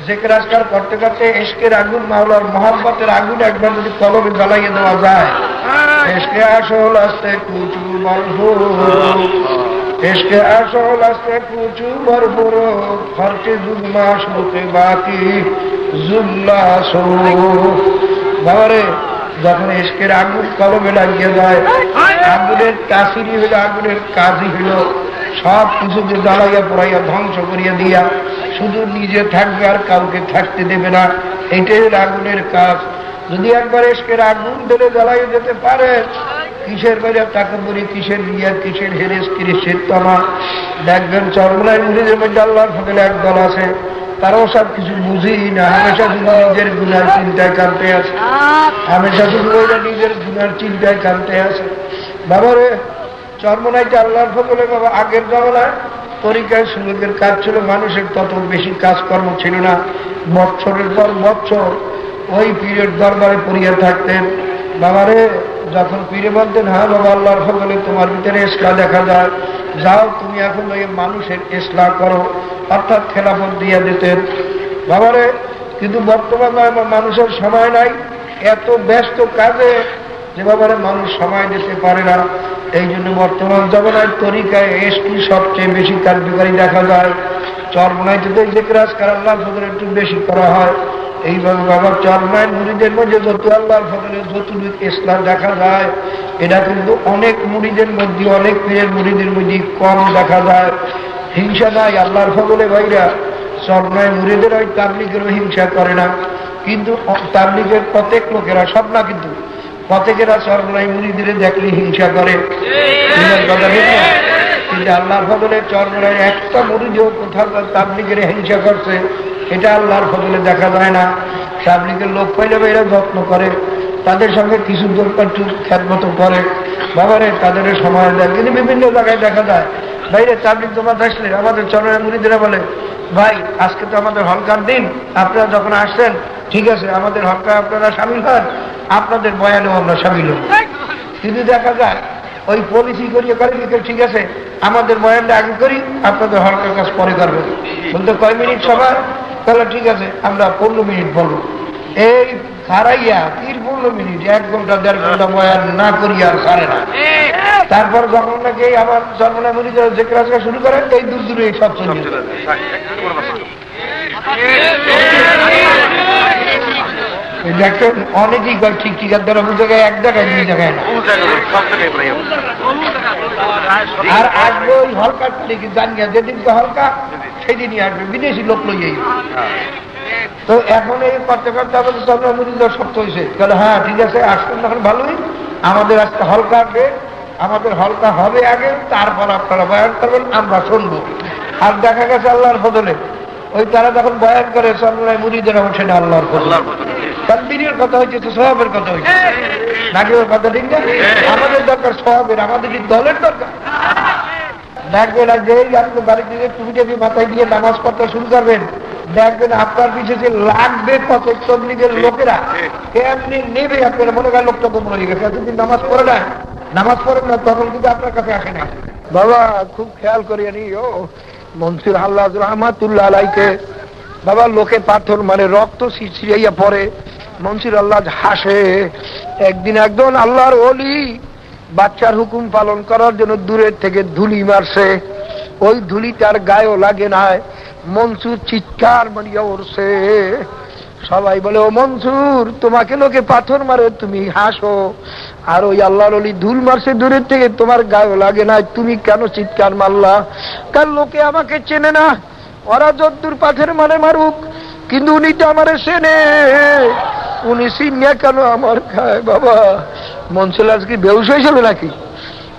Speaker 1: জিকির আজকার করতে করতে এশকের আগুন, মাওলার মহব্বতের আগুন একবার যদি কলমে জ্বালাইয়ে দেওয়া যায়, এশকে আসল আসতে কুচু ভরপুর, এশকে আসল আসতে কুচু ভরপুর, খরচে জুম্মা শুতে বাকি জুল্লা সো। বাবারে, যখন এশকের আগুন কলমে লাগিয়ে যায়, আগুনের কাশিরি হইল, আগুনের কাজই হইল সব কিছুকে জ্বালাইয়া পড়াইয়া ধ্বংস করিয়া দিয়া শুধু নিজে থাকবে আর কাউকে থাকতে দেবে না। এইটাই হল আগুনের কাজ। যদি একবার এশকের আগুন ধরে জ্বালাইয়া যেতে পারে কিসের বাইরে টাকা পরি, কিসের বিয়া, কিসের হেরেস, কিসের তামা। দেখবেন চরমলাই মুড়িদের মধ্যে আল্লাহর ফজলে একদল আছে, তারাও সব কিছু বুঝেই না, হামেশা শুধু নিজের গুনার চিন্তায় কাঁদতে আছে, হামেশা শুধু ওইটা নিজের গুনার চিন্তায় কাঁদতে আছে। বাবারে চরমনাইতে আল্লাহর ফজলে বাবা আগের জমানায় তরিকায় সুযোগের কাজ ছিল, মানুষের তত বেশি কাজকর্ম ছিল না। বৎসরের পর বৎসর ওই পীরের দরবারে পড়িয়া থাকতেন। বাবারে যখন পীরে বলতেন, হ্যাঁ বাবা আল্লাহর ফজলে তোমার ভিতরে ইসলাহ দেখা যায়, যাও তুমি এখন ওই মানুষের ইসলাহ করো, অর্থাৎ খেলাফত দিয়ে দিতেন। বাবারে কিন্তু বর্তমানে মানুষের সময় নাই, এত ব্যস্ত কাজে যে বাবারে মানুষ সময় দিতে পারে না। এই জন্য বর্তমান জমানার তরিকায় এসটি সবচেয়ে বেশি কার্যকারী দেখা যায়। চরমনাইতে তো জিকির আজকার আল্লাহর ফজলে একটু বেশি করা হয়। এইভাবে বাবা চরমনাই মুড়িদের মধ্যে যত আল্লাহর ফজলে যতটুকু ইসলাম দেখা যায়, এটা কিন্তু অনেক মুড়িদের মধ্যে, অনেক পীরের মুড়িদের মধ্যে কম দেখা যায়। হিংসা নাই আল্লাহর ফজলে ভাইরা। চরমনাই মুড়িদের ওই তাবলিগেরও হিংসা করে না, কিন্তু তাবলিগের প্রত্যেক লোকেরা, সব না কিন্তু প্রত্যেকেরা চরমনাই মুড়িদের দেখলে হিংসা করে। কিন্তু আল্লাহর ফজলে চরমনাই একটা মুড়িদেও কোথাও তাবলিগের হিংসা করছে, এটা আল্লাহর ফজলে দেখা যায় না। তাবলিগের লোক পাইলে এরা যত্ন করে, তাদের সঙ্গে কিছু দরকার খ্যাতমতো করে, বাবারে তাদের সময় দেয়। কিন্তু বিভিন্ন জায়গায় দেখা যায় বাইরে তাবলিগ জমা আসলে আমাদের চরমনাই মুড়িদেরা বলে, ভাই আজকে তো আমাদের হলকার দিন, আপনারা যখন আসছেন ঠিক আছে, আমাদের হলকা আপনারা সামিল হন, আপনাদের বয়ানেও আমরা সামিল হব। কিন্তু দেখা যায় ওই পলিসি করিয়ে করে, ঠিক আছে আমাদের বয়ানটা আগে করি, আপনাদের হলকার কাজ পরে করবেন। বলতে কয় মিনিট সবার, তাহলে ঠিক আছে আমরা 15 মিনিট বলবো। এই খারাইয়া 15 মিনিট, 1 ঘন্টা 1.5 ঘন্টা বয়ান না করি আর সারে না। তারপর যখন নাকি আবার চরমনাই মুড়িদের যে কাজ শুরু করে, এই দূর দূরে সব চলে যায়। দেখেন অনেকেই কয় ঠিক ঠিক আর দ্বারা বুঝে গায়ে, এক জায়গায় 2 জায়গায় না। আর আসবে ওই হলকা দেখি জানিয়া, যেদিনকে হলকা সেদিনই আসবে, বিদেশি লোক লইয়াই। তো এখন এই করতে করতে আমাদের চরমনাই মুড়িদের শক্ত হয়েছে, তাহলে হ্যাঁ ঠিক আছে আসবেন, তখন ভালোই, আমাদের আজকে হলকা আসবে, আমাদের হলকা হবে আগে, তারপর আপনারা বয়ান করবেন, আমরা শুনবো। আর দেখা গেছে আল্লাহর ফজলে ওই তারা যখন বয়ান করে চরমনাই মুড়িদের ওঠে না আল্লাহর ফজলে। তাকবীরের কথা হয়েছে তো সওয়াবের কথা হয়েছে নাকি? ওর কথা ঠিক না? আমাদের দরকার সওয়াবের, আমাদের কি দলের দরকার? দেখবেন আর যেই আপনি বাড়ি থেকে টুপিটা দিয়ে মাথায় দিয়ে নামাজ পড়তে শুরু করবেন, দেখবেন আপনার পিছিয়ে যে লাগবে কত তবলিগের লোকেরা, কেমনি নেবে আপনারা মনে করেন লোকটা গোমর হয়ে গেছে, এতদিন নামাজ পড়ে না, নামাজ পড়েন না, তখন কিন্তু আপনার কাছে আসে না। বাবা খুব খেয়াল করিয়া নি, ও মনসুর আল্লাহ রহমাতুল্লাহ আলাইকে বাবা লোকে পাথর মানে রক্ত ছিড়াইয়া পড়ে, মনসুর আল্লাহ হাসে। একদিন একজন আল্লাহর ওলি বাচ্চার হুকুম পালন করার জন্য দূরের থেকে ধুলি মারছে, ওই ধুলি তার গায়েও লাগে নাই, মনসুর চিৎকার মারিয়া উঠছে। সবাই বলে, ও মনসুর তোমাকে লোকে পাথর মারে তুমি হাসো, আর ওই আল্লাহর ওলি ধুল মারছে দূরের থেকে, তোমার গায়েও লাগে নাই, তুমি কেন চিৎকার মারলা? কার লোকে আমাকে চেনে না, ওরা যদ্দূর পাথর মানে মারুক, কিন্তু উনি তো আমার চেনে, উনি চিনিয়া কেন আমার খায়? বাবা মনসুর আজকে বেহুশ হয়েছিল নাকি?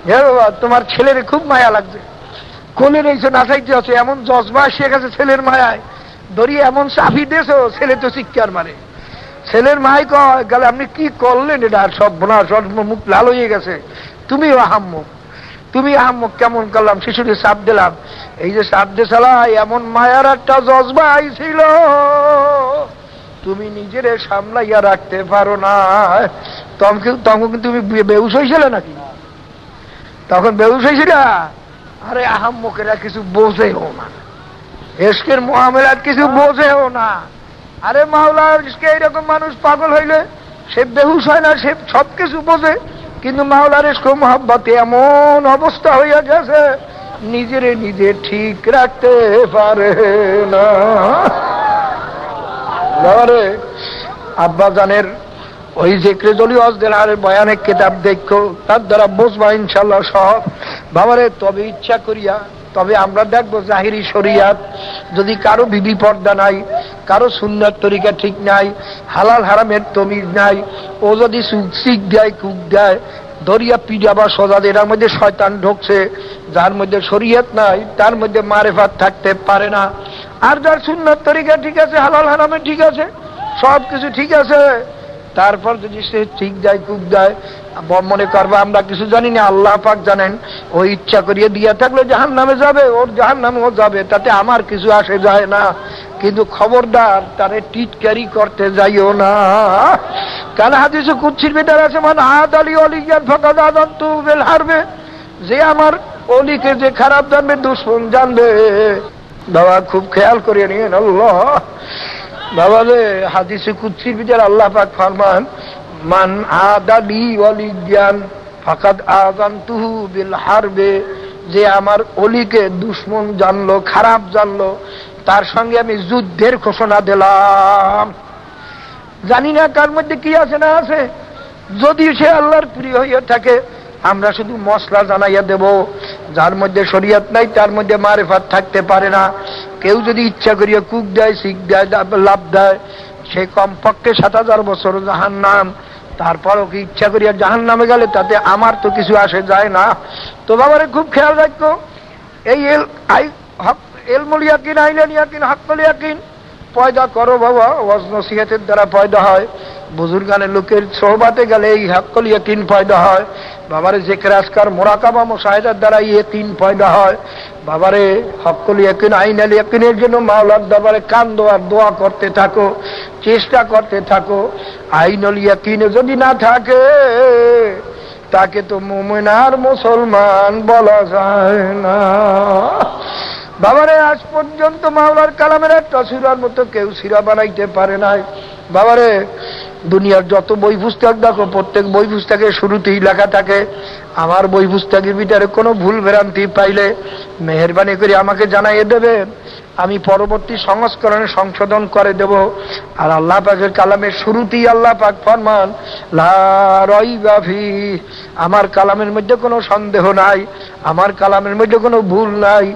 Speaker 1: হ্যাঁ বাবা তোমার ছেলের খুব মায়া লাগছে, কোলে রয়েছে নাচাইতে আছে, এমন জজবা এসে গেছে ছেলের মায়ায়, ধরিয়ে এমন চাপি দিয়েছো, ছেলে তো চিৎকার মারে। ছেলের মায় কয় গেলে আপনি কি করলেন, এটা সব বোনা সব মুখ লাল হয়ে গেছে, তুমি আহাম্মক, তুমি আহাম্মক কেমন করলাম? শিশুকে চাপ দিলাম, এই যে চাপ দিয়ে চালাই, এমন মায়ার একটা জজবা আইছিল, তুমি নিজের সামলাইয়া রাখতে পারো না। তখন কিন্তু তুমি বেহুশ হয়েছিল নাকি? তখন বেহুশ হয়েছিল? আরে আহাম্মকেরা কিছু বোঝেও না, এশকের মুআমালাত কিছু বোঝেও না। আরে মাওলা ইশকে এরকম মানুষ পাগল হইলে সে বেহুশ হয় না, সে সব কিছু বোঝে, কিন্তু মাওলার ইশক মুহাব্বতে এমন অবস্থা হইয়া গেছে নিজেরে নিজে ঠিক রাখতে পারে না। আব্বা জানের ওই জিকরে জলি অজদেলারের বয়ানের কিতাব দেখো, তার দ্বারা বুঝবা ইনশাআল্লাহ সব। বাবারে তবে ইচ্ছা করিয়া, তবে আমরা দেখবো জাহিরি শরিয়াত, যদি কারো বিবি পর্দা নাই, কারো সুন্নাত তরিকা ঠিক নাই, হালাল হারামের তমিজ নাই, ও যদি সিক দেয় কুক দেয়, দরিয়া পিডা বা সজা, এটার মধ্যে শয়তান ঢুকছে। যার মধ্যে শরীয়ত নাই তার মধ্যে মারেফাত থাকতে পারে না। আর যার সুন্নাত তরিকা ঠিক আছে, হালাল হারামে ঠিক আছে, সব কিছু ঠিক আছে, তারপর যদি সে ঠিক যায় কুক দেয়, মনে করবে আমরা কিছু জানি না, আল্লাহ পাক জানেন। ও ইচ্ছা করিয়ে দিয়া থাকলে জাহান্নামে যাবে, ওর জাহান্নামেও যাবে, তাতে আমার কিছু আসে যায় না। কিন্তু খবরদার তারে টিটকারি করতে যাইও না। কাল হাদিসে কুদসির ভিতরে আছে, মান আদালি ওলিয়ান ফাকাদ আযানতু বিল হারবে, যে আমার ওলিকে যে খারাপ জানবে, দুশমন জানবে। বাবা খুব খেয়াল করিয়ে নিয়েন। আল্লাহ বাবা রে, হাদিসে কুদসির ভিতরে আল্লাহ পাক ফরমান, মান আদালি ওলিয়ান ফাকাদ আযানতুহু বিল হারবে, যে আমার ওলিকে দুশমন জানলো, খারাপ জানলো, তার সঙ্গে আমি যুদ্ধের ঘোষণা দিলাম। জানি না কার মধ্যে কি আছে না আছে। যদি সে আল্লাহর প্রিয় হইয়া থাকে, আমরা শুধু মশলা জানাইয়া দেব। যার মধ্যে শরীয়ত নাই তার মধ্যে মারেফাত থাকতে পারে না। কেউ যদি ইচ্ছা করিয়া কুক দেয়, শিখ দেয়, লাভ দেয়, সে কমপক্ষে 7000 বছর জাহান্নাম। তারপরও কি ইচ্ছা করিয়া জাহান্নামে গেলে তাতে আমার তো কিছু আসে যায় না। তো বাবারে খুব খেয়াল রাখো, এই ইলমুল ইয়াকিন, আইনুল ইয়াকিন, হাক্কুল ইয়াকিন পয়দা করো বাবা। ওয়াজ নসিহতের দ্বারা পয়দা হয়, বুজুর্গানের লোকের সোহবাতে গেলে এই হাক্কুল ইয়াকিন পয়দা হয়। বাবারে জিকির আজকার মুরাকাবা মুশাহিদার দ্বারা ইয়াকিন পয়দা হয়। বাবারে হাক্কুল ইয়াকিন, আইনুল ইয়াকিনের জন্য মাওলার দরবারে কান্দো আর দোয়া করতে থাকো, চেষ্টা করতে থাকো। আইনুল ইয়াকিন যদি না থাকে, তাকে তো মুমিন আর মুসলমান বলা যায় না। বাবারে আজ পর্যন্ত মাওলার কালামের একটা সূরার মতো কেউ সূরা বানাইতে পারে নাই। বাবারে দুনিয়ার যত বই পুস্তক দেখো, প্রত্যেক বই পুস্তকের শুরুতেই লেখা থাকে, আমার বই পুস্তকের ভিতরে কোনো ভুল ভ্রান্তি পাইলে মেহেরবানি করে আমাকে জানাইয়ে দেবে, আমি পরবর্তী সংস্করণে সংশোধন করে দেব। আর আল্লাহ পাকের কালামের শুরুতেই আল্লাহ পাক ফরমান, লা রাইবা ফি, আমার কালামের মধ্যে কোনো সন্দেহ নাই, আমার কালামের মধ্যে কোনো ভুল নাই,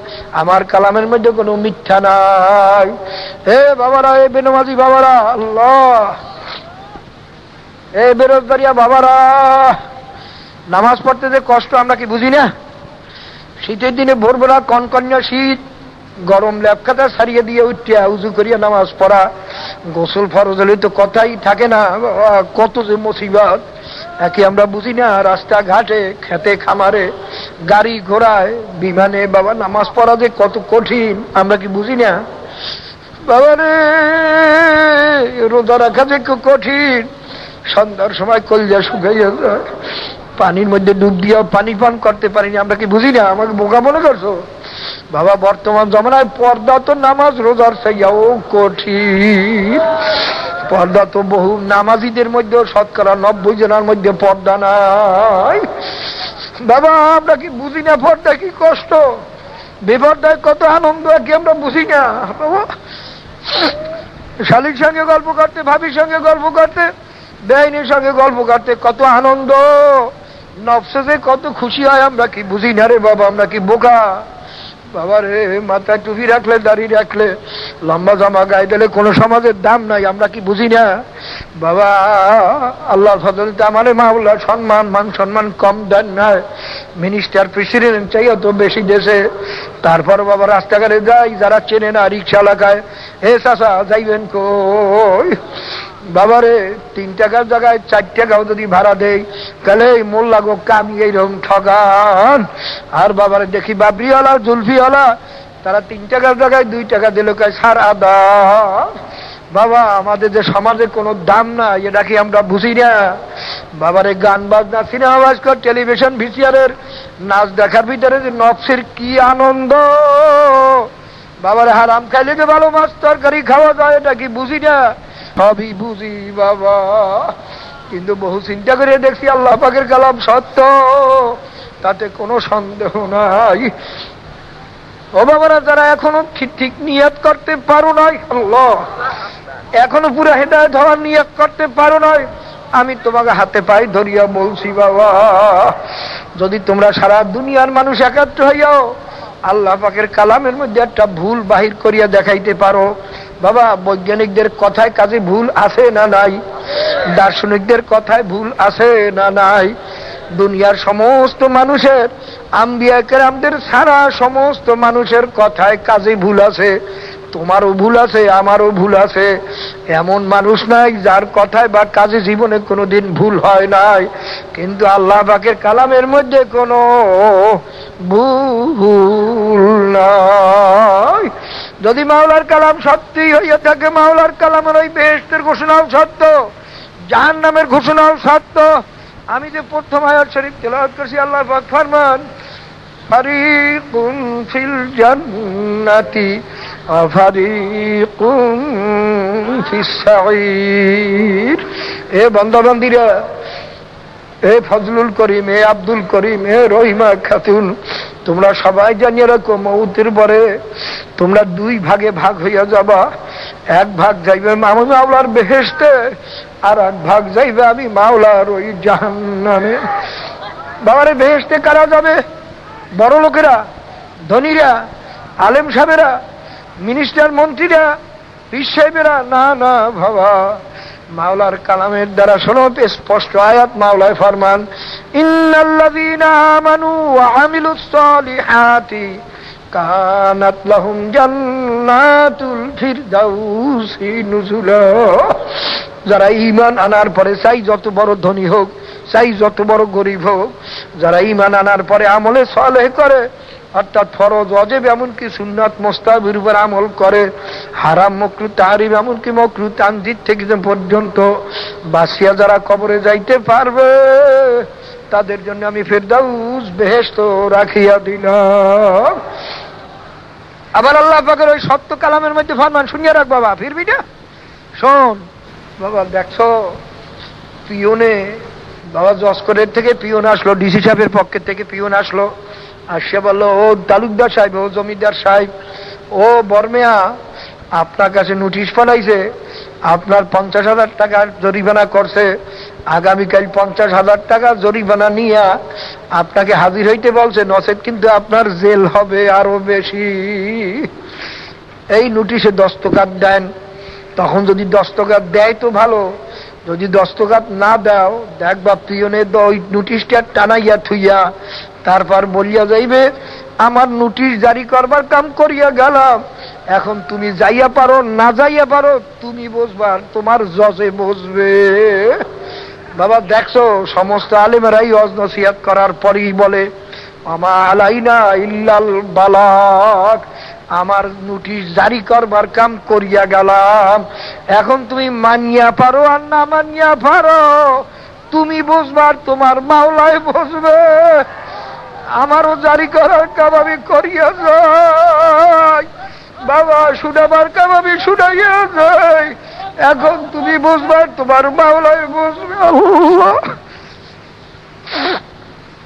Speaker 1: আমার কালামের মধ্যে কোনো মিথ্যা নাই। হে বাবারা, এ বেনমাজি বাবারা, আল্লাহ, এ বেরোজগারিয়া বাবারা, নামাজ পড়তে যে কষ্ট আমরা কি বুঝি না? শীতের দিনে ভোরবেলা কনকন্যা শীত, গরম ল্যাপখাতা সারিয়ে দিয়ে উঠিয়া উজু করিয়া নামাজ পড়া, গোসল ফরজ হলে তো কথাই থাকে না। কত যে মুসিবত একে আমরা বুঝি না। রাস্তাঘাটে, খেতে খামারে, গাড়ি ঘোড়ায়, বিমানে বাবা নামাজ পড়া যে কত কঠিন আমরা কি বুঝি না? বাবারে রোজা রাখা যে খুব কঠিন, সন্ধ্যার সময় কলজা শুকাইয়া যায়, পানির মধ্যে ডুব দিয়েও পানি পান করতে পারিনি আমরা কি বুঝি না? আমাকে বোকা মনে করছো? বাবা বর্তমান জমানায় পর্দা তো নামাজ রোজার চাইয়াও কঠিন। পর্দা তো বহু নামাজিদের মধ্যেও শতকরা 90 জনের মধ্যে পর্দা নাই। বাবা আমরা কি বুঝি না পর্দা কি কষ্ট, বেপর্দায় কত আনন্দ কি আমরা বুঝি না? বাবা শালীর সঙ্গে গল্প করতে, ভাবির সঙ্গে গল্প করতে, বেআইনের সঙ্গে গল্প করতে কত আনন্দ, নফসে যে কত খুশি হয় আমরা কি বুঝি না রে বাবা? আমরা কি বোকা? বাবা রে মাথায় টুপি রাখলে, দাড়ি রাখলে, লম্বা জামা গায়ে দিলে কোনো সমাজের দাম নাই আমরা কি বুঝি না? বাবা আল্লাহ ফজলতে আমার মাওলা সম্মান, মান সম্মান কম দেন না। মিনিস্টার প্রেসিডেন্ট চাইও তো বেশি দেশে। তারপর বাবা রাস্তাঘাটে যাই, যারা চেনে না, রিক্সা লাগায়, হে চাচা যাইবেন কই? বাবারে 3 টাকার জায়গায় 4 টাকাও যদি ভাড়া দেই, তাহলে এই মোল্লা গো কামি এইরকম ঠগান। আর বাবারে দেখি বাবরিওয়ালা, জুলফিওয়ালা, তারা 3 টাকার জায়গায় 2 টাকা দিল কয় সার আদা। বাবা আমাদের যে সমাজে কোনো দাম না, এটা কি আমরা বুঝি না? বাবারে গান বাজনা, সিনেমা বাজকর, টেলিভিশন, ভিসিআরের নাচ দেখার ভিতরে যে নফসের কি আনন্দ। বাবারে হারাম খাইলে যে ভালো মাছ তরকারি খাওয়া যায়, এটা কি বুঝি না? সবই বুঝি বাবা, কিন্তু বহু চিন্তা করে দেখছি আল্লাহ পাকের কালাম সত্য, তাতে কোনো সন্দেহ নাই। ও বাবারা যারা এখনো ঠিক নিয়ত করতে পারো নাই, আল্লাহ এখনো পুরো হেদায়েত হওয়ার নিয়ত করতে পারো নাই, আমি তোমাকে হাতে পাই ধরিয়া বলছি বাবা, যদি তোমরা সারা দুনিয়ার মানুষ একাত্র হইয়াও আল্লাহ পাকের কালামের মধ্যে একটা ভুল বাহির করিয়া দেখাইতে পারো, বাবা বৈজ্ঞানিকদের কথায় কাজে ভুল আছে না নাই? দার্শনিকদের কথায় ভুল আছে না নাই? দুনিয়ার সমস্ত মানুষের, আম্বিয়া কেরামদের সারা সমস্ত মানুষের কথায় কাজে ভুল আছে, তোমারও ভুল আছে, আমারও ভুল আছে। এমন মানুষ নাই যার কথায় বা কাজে জীবনে কোনোদিন ভুল হয় নাই, কিন্তু আল্লাহ পাকের কালামের মধ্যে কোনো ভুল নাই। যদি মাওলার কালাম সত্যি হইয়া থাকে, মাওলার কালামের ওই বেহেশতের ঘোষণাও সত্য, জাহান্নামের ঘোষণাও সত্য। আমি যে প্রথম আয়াত শরীফ তেলাওয়াত করছি, আল্লাহ পাক ফরমান ফারিকুন ফিল জান্নাতি ওয়া ফারিকুন ফিস সাঈর। এ বান্দা-বান্দীরা, এ ফজলুল করিম, এ আব্দুল করিম, এ রহিমা খাতুন, তোমরা সবাই জানিয়ে রাখো মউতের পরে তোমরা দুই ভাগে ভাগ হইয়া যাবা। এক ভাগ যাইবে আমি মাওলার বেহেশতে, আর এক ভাগ যাইবে আমি মাওলার ওই জাহান্নামে। বাবারে, বেহেশতে কারা যাবে? বড় লোকেরা, ধনীরা, আলেম সাহেবেরা, মিনিস্টার মন্ত্রীরা, পীর সাহেবেরা? না না বাবা, মাওলার কালামের দ্বারা শোনো স্পষ্ট আয়াত। মাওলায় ফরমান ইন্নাল্লাযীনা আমানু ওয়া আমিলুস সালিহাতি কানাত লাহুম জান্নাতুল ফিরদাউসি নুজুলা। যারা ঈমান আনার পরে, চাই যত বড় ধনী হোক, চাই যত বড় গরিব হোক, যারা ঈমান আনার পরে আমলে সালেহ করে, অর্থাৎ ফরজ ওয়াজিব এমনকি সুন্নাত মুস্তাহাবের উপর আমল করে, হারাম মাকরুহ তাহরিম এমনকি মাকরুহ তানজিদ থেকে পর্যন্ত বাঁচিয়া যারা কবরে যাইতে পারবে, তাদের জন্য আমি ফিরদাউস বেহেশত রাখিয়া দিলাম। আবার আল্লাহ পাকের ওই সত্য কালামের মধ্যে ফরমান, শুনিয়া রাখ বাবা, ফিরবি না? শোন বাবা, দেখছো পিওনে, বাবা জসকরের থেকে পিওন আসলো, ডিসি সাহেবের পক্ষের থেকে পিওন আসলো, আসিয়া বললো, ও তালুকদার সাহেব, ও জমিদার সাহেব, ও বর্মেয়া, আপনার কাছে নোটিশ পাঠাইছে, আপনার 50,000 টাকা জরিমানা করছে, আগামীকাল 50,000 টাকা জরিমানা নিয়ে আপনাকে হাজির হইতে বলছে, নচেত কিন্তু আপনার জেল হবে আরো বেশি। এই নোটিশে দস্তখত দেন। তখন যদি দস্তখত দেয় তো ভালো, যদি দস্তখত না দাও, দেখবা পিয়নে ওই নোটিশটা টানাইয়া থুইয়া তারপর বলিয়া যাইবে, আমার নোটিশ জারি করবার কাম করিয়া গেলাম, এখন তুমি যাইয়া পারো না যাইয়া পারো তুমি বুঝবা, তোমার জজে বুঝবে। বাবা দেখছো, সমস্ত আলেমেরাই ওয়াজ নসিহত করার পরেই বলে আমা আলাইনা ইল্লাল বালাগ, আমার নোটিশ জারি করবার কাম করিয়া গেলাম, এখন তুমি মানিয়া পারো আর না মানিয়া পারো তুমি বুঝবার, তোমার মাওলায় বুঝবে। আমারও জারি করার কাম আমি করিয়া যাই বাবা, শুনাবার কাম আমি শুনাইয়া যাই, এখন তুমি বুঝবার, তোমার মাওলায় বুঝবে।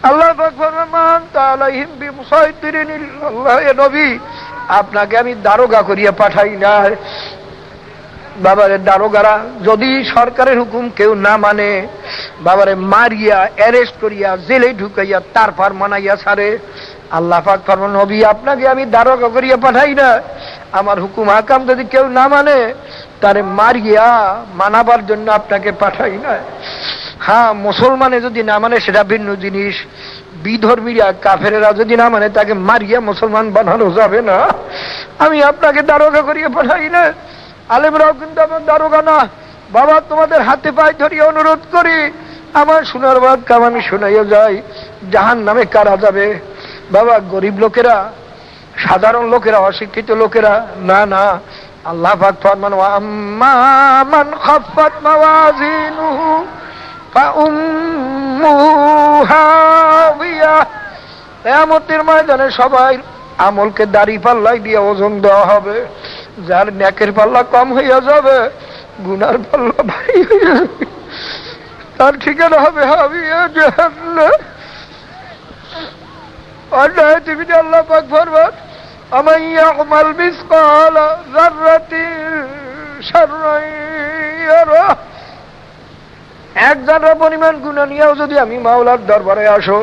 Speaker 1: আল্লাহ পাক ফরমান তাআলাহিম বিমুসাইতিরিন ইল্লাল্লাহ, এ নবী আপনাকে আমি দারোগা করিয়া পাঠাই না। বাবারে, দারোগারা যদি সরকারের হুকুম কেউ না মানে, বাবারে মারিয়া অ্যারেস্ট করিয়া জেলে ঢুকাইয়া তারপর মানাইয়া ছাড়ে। আল্লাহ পাক ফরমান, নবী আপনাকে আমি দারোগা করিয়া পাঠাই না, আমার হুকুম হাকাম যদি কেউ না মানে তারে মারিয়া মানাবার জন্য আপনাকে পাঠাই না। হ্যাঁ, মুসলমানে যদি না মানে সেটা ভিন্ন জিনিস, বিধর্মীরা কাফেরেরা যদি না মানে তাকে মারিয়া মুসলমান বানানো যাবে না। আমি আপনাকে দারোগা করিয়া পাঠাই না। আলেমরাও কিন্তু আমার দারোগা না। বাবা, তোমাদের হাতে পায়ে ধরিয়া অনুরোধ করি, আমার শোনার বাদ কাম আমি শোনাইয়া যাই। জাহান্নামে কারা যাবে? বাবা, গরিব লোকেরা, সাধারণ লোকেরা, অশিক্ষিত লোকেরা? না না, আল্লাহ পাক ফরমান ওয়া আম্মা মান খাফফাত মাওয়াজিনুহু ফাউম্মুহু হাবিয়া। কিয়ামতের ময়দানে সবাই আমলকে দাড়ি পাল্লাই দিয়ে ওজন দেওয়া হবে। যার নেকের পাল্লা কম হইয়া যাবে, গুনার পাল্লা ভারী হইয়া যাবে, তার ঠিকানা হবে হাবিয়া জাহান্নাম। অন্যায় তুমি আল্লাহ পাক ফরমান আমান ইয়ামাল মিসকালা যাররাতিন শাররান ইয়ারা। এক যারা পরিমাণ গুনাহ নিয়েও যদি আমি মাওলার দরবারে আসো,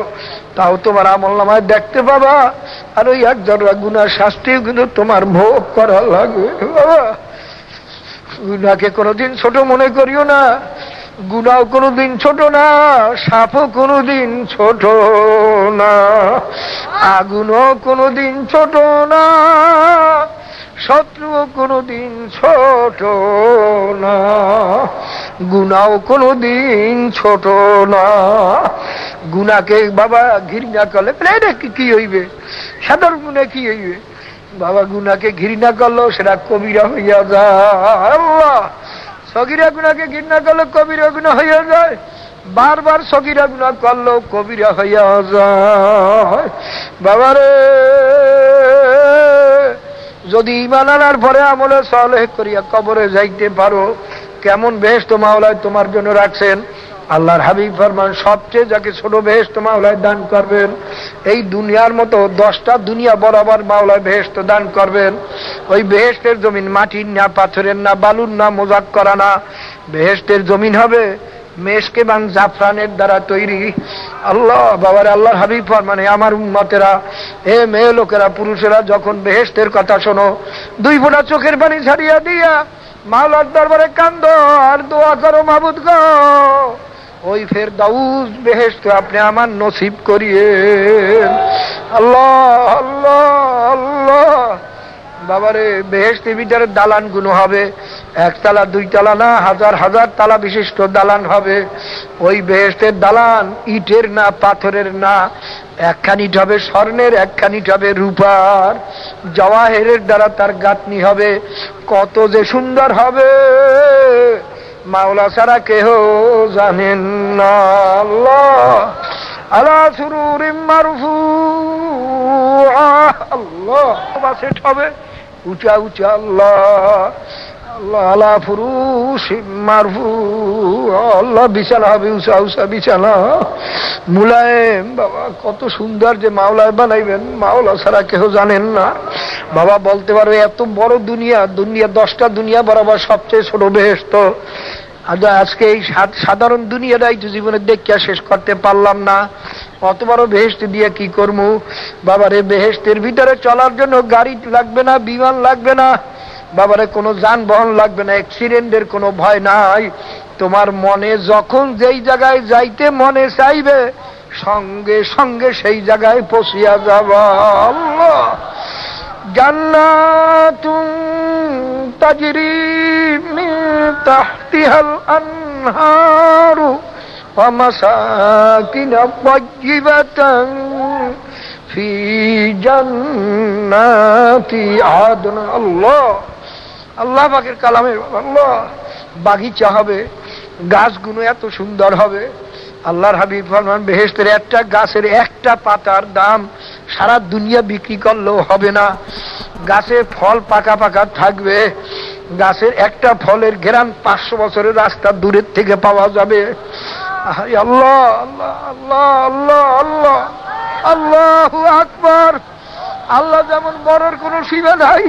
Speaker 1: তাও তোমার আমলনামায় দেখতে পাবা, আর ওই এক যারা গুনার শাস্তি কিন্তু তোমার ভোগ করা লাগবে। বাবা, গুনাহকে কোনোদিন ছোট মনে করিও না। গুনাহ কোনোদিন ছোট না, সাপও কোনোদিন ছোট না, আগুনও কোনোদিন ছোট না, শত্রুও কোনোদিন ছোট না, গুনাহ কোনোদিন ছোট না। গুনাহকে বাবা ঘৃণা করলে এটা কি হইবে, সাধারণ গুনাহ কি হইবে? বাবা গুনাহকে ঘৃণা করলো সেটা কবিরা হইয়া যায়। আল্লাহ, সগীরা গুনাহকে ঘৃণা করলে কবিরা গুনাহ হইয়া যায়, বারবার সগীরা গুনাহ করলেও কবিরা হইয়া যায়। বাবারে, যদি ঈমান আনার পরে আমলে সালেহ করিয়া কবরে যাইতে পারো, কেমন বেহেশত মাওলায় তোমার জন্য রাখছেন। আল্লাহর হাবিব ফরমান, সবচেয়ে যাকে ছোট বেহেশত মাওলায় দান করবেন, এই দুনিয়ার মতো 10টা দুনিয়া বরাবর মাওলায় বেহেশত দান করবেন। ওই বেহেশতের জমিন মাটির না, পাথরের না, বালুর না, মোজাক করা না, বেহেশতের জমিন হবে মেশক এবং জাফরানের দ্বারা তৈরি। আল্লাহ বাবার, আল্লাহর হাবিব ফরমানে, আমার উম্মতেরা, এ মেয়ে লোকেরা, পুরুষেরা যখন বেহেশতের কথা শোনো, 2 ফোঁটা চোখের পানি ছাড়িয়া দিয়া মাওলার দরবারে কান্দো আর দোয়া করো, মাবুদ গো, ওই ফেরদাউস বেহেশত আপনি আমার নসিব করিয়েন। আল্লাহ আল্লাহ আল্লাহ। বাবারে, বেহেশতের ভিতরে দালান গুলো হবে, 1 তালা 2 তালা না, হাজার হাজার তালা বিশিষ্ট দালান হবে। ওই বেহেশতের দালান ইটের না, পাথরের না, একখানিট হবে স্বর্ণের, একখানিট হবে রূপার, জওয়াহেরের দ্বারা তার গাঁথনি হবে। কত যে সুন্দর হবে মাওলা ছাড়া কেহ জানেন না। আল্লাহ, আলা সুরুরিম মারফুআ, আল্লাহ বাসেট হবে উঁচা উঁচা, আল্লাহ আল্লাহ, আলা ফুরুশিম মারফুআ, আল্লাহ বিছানা হবে উঁচা উঁচা বিছানা, মুলায়েম। বাবা, কত সুন্দর যে মাওলায় বানাইবেন, মাওলা ছাড়া কেহ জানেন না। বাবা বলতে পারবে, এত বড় দুনিয়া, 10টা দুনিয়া বরাবর সবচেয়ে ছোট বেহেশত। আজকে এই সাধারণ দুনিয়াটাই তো জীবনে দেখিয়া শেষ করতে পারলাম না, অত বড় বেহেশত দিয়ে কি করবো? বাবারে, বেহেশতের ভিতরে চলার জন্য গাড়ি লাগবে না, বিমান লাগবে না, বাবারে কোনো যানবাহন লাগবে না, অ্যাক্সিডেন্টের কোনো ভয় নাই। তোমার মনে যখন যেই জায়গায় যাইতে মনে চাইবে, সঙ্গে সঙ্গে সেই জায়গায় পৌঁছিয়া যাবা। আল্লাহ, জান্নাতুন তাজরি মিন তাহতিহাল আনহারু ওয়া মাসাকিন তাইয়্যিবাতান ফি জান্নাতি আদন। আল্লাহ, আল্লাহ পাকের কালামে আল্লাহ, বাগিচা হবে, গাছগুলো এত সুন্দর হবে। আল্লাহর হাবিব ফরমান, বেহেশতের একটা গাছের একটা পাতার দাম সারা দুনিয়া বিক্রি করলেও হবে না। গাছে ফল পাকা পাকা থাকবে, গাছের একটা ফলের ঘেরান 500 বছরের রাস্তা দূরের থেকে পাওয়া যাবে। আল্লাহ আল্লাহ আল্লাহ আল্লাহ আল্লাহ, আল্লাহু আকবার। আল্লাহ যেমন বড়র কোনো সীমা নাই,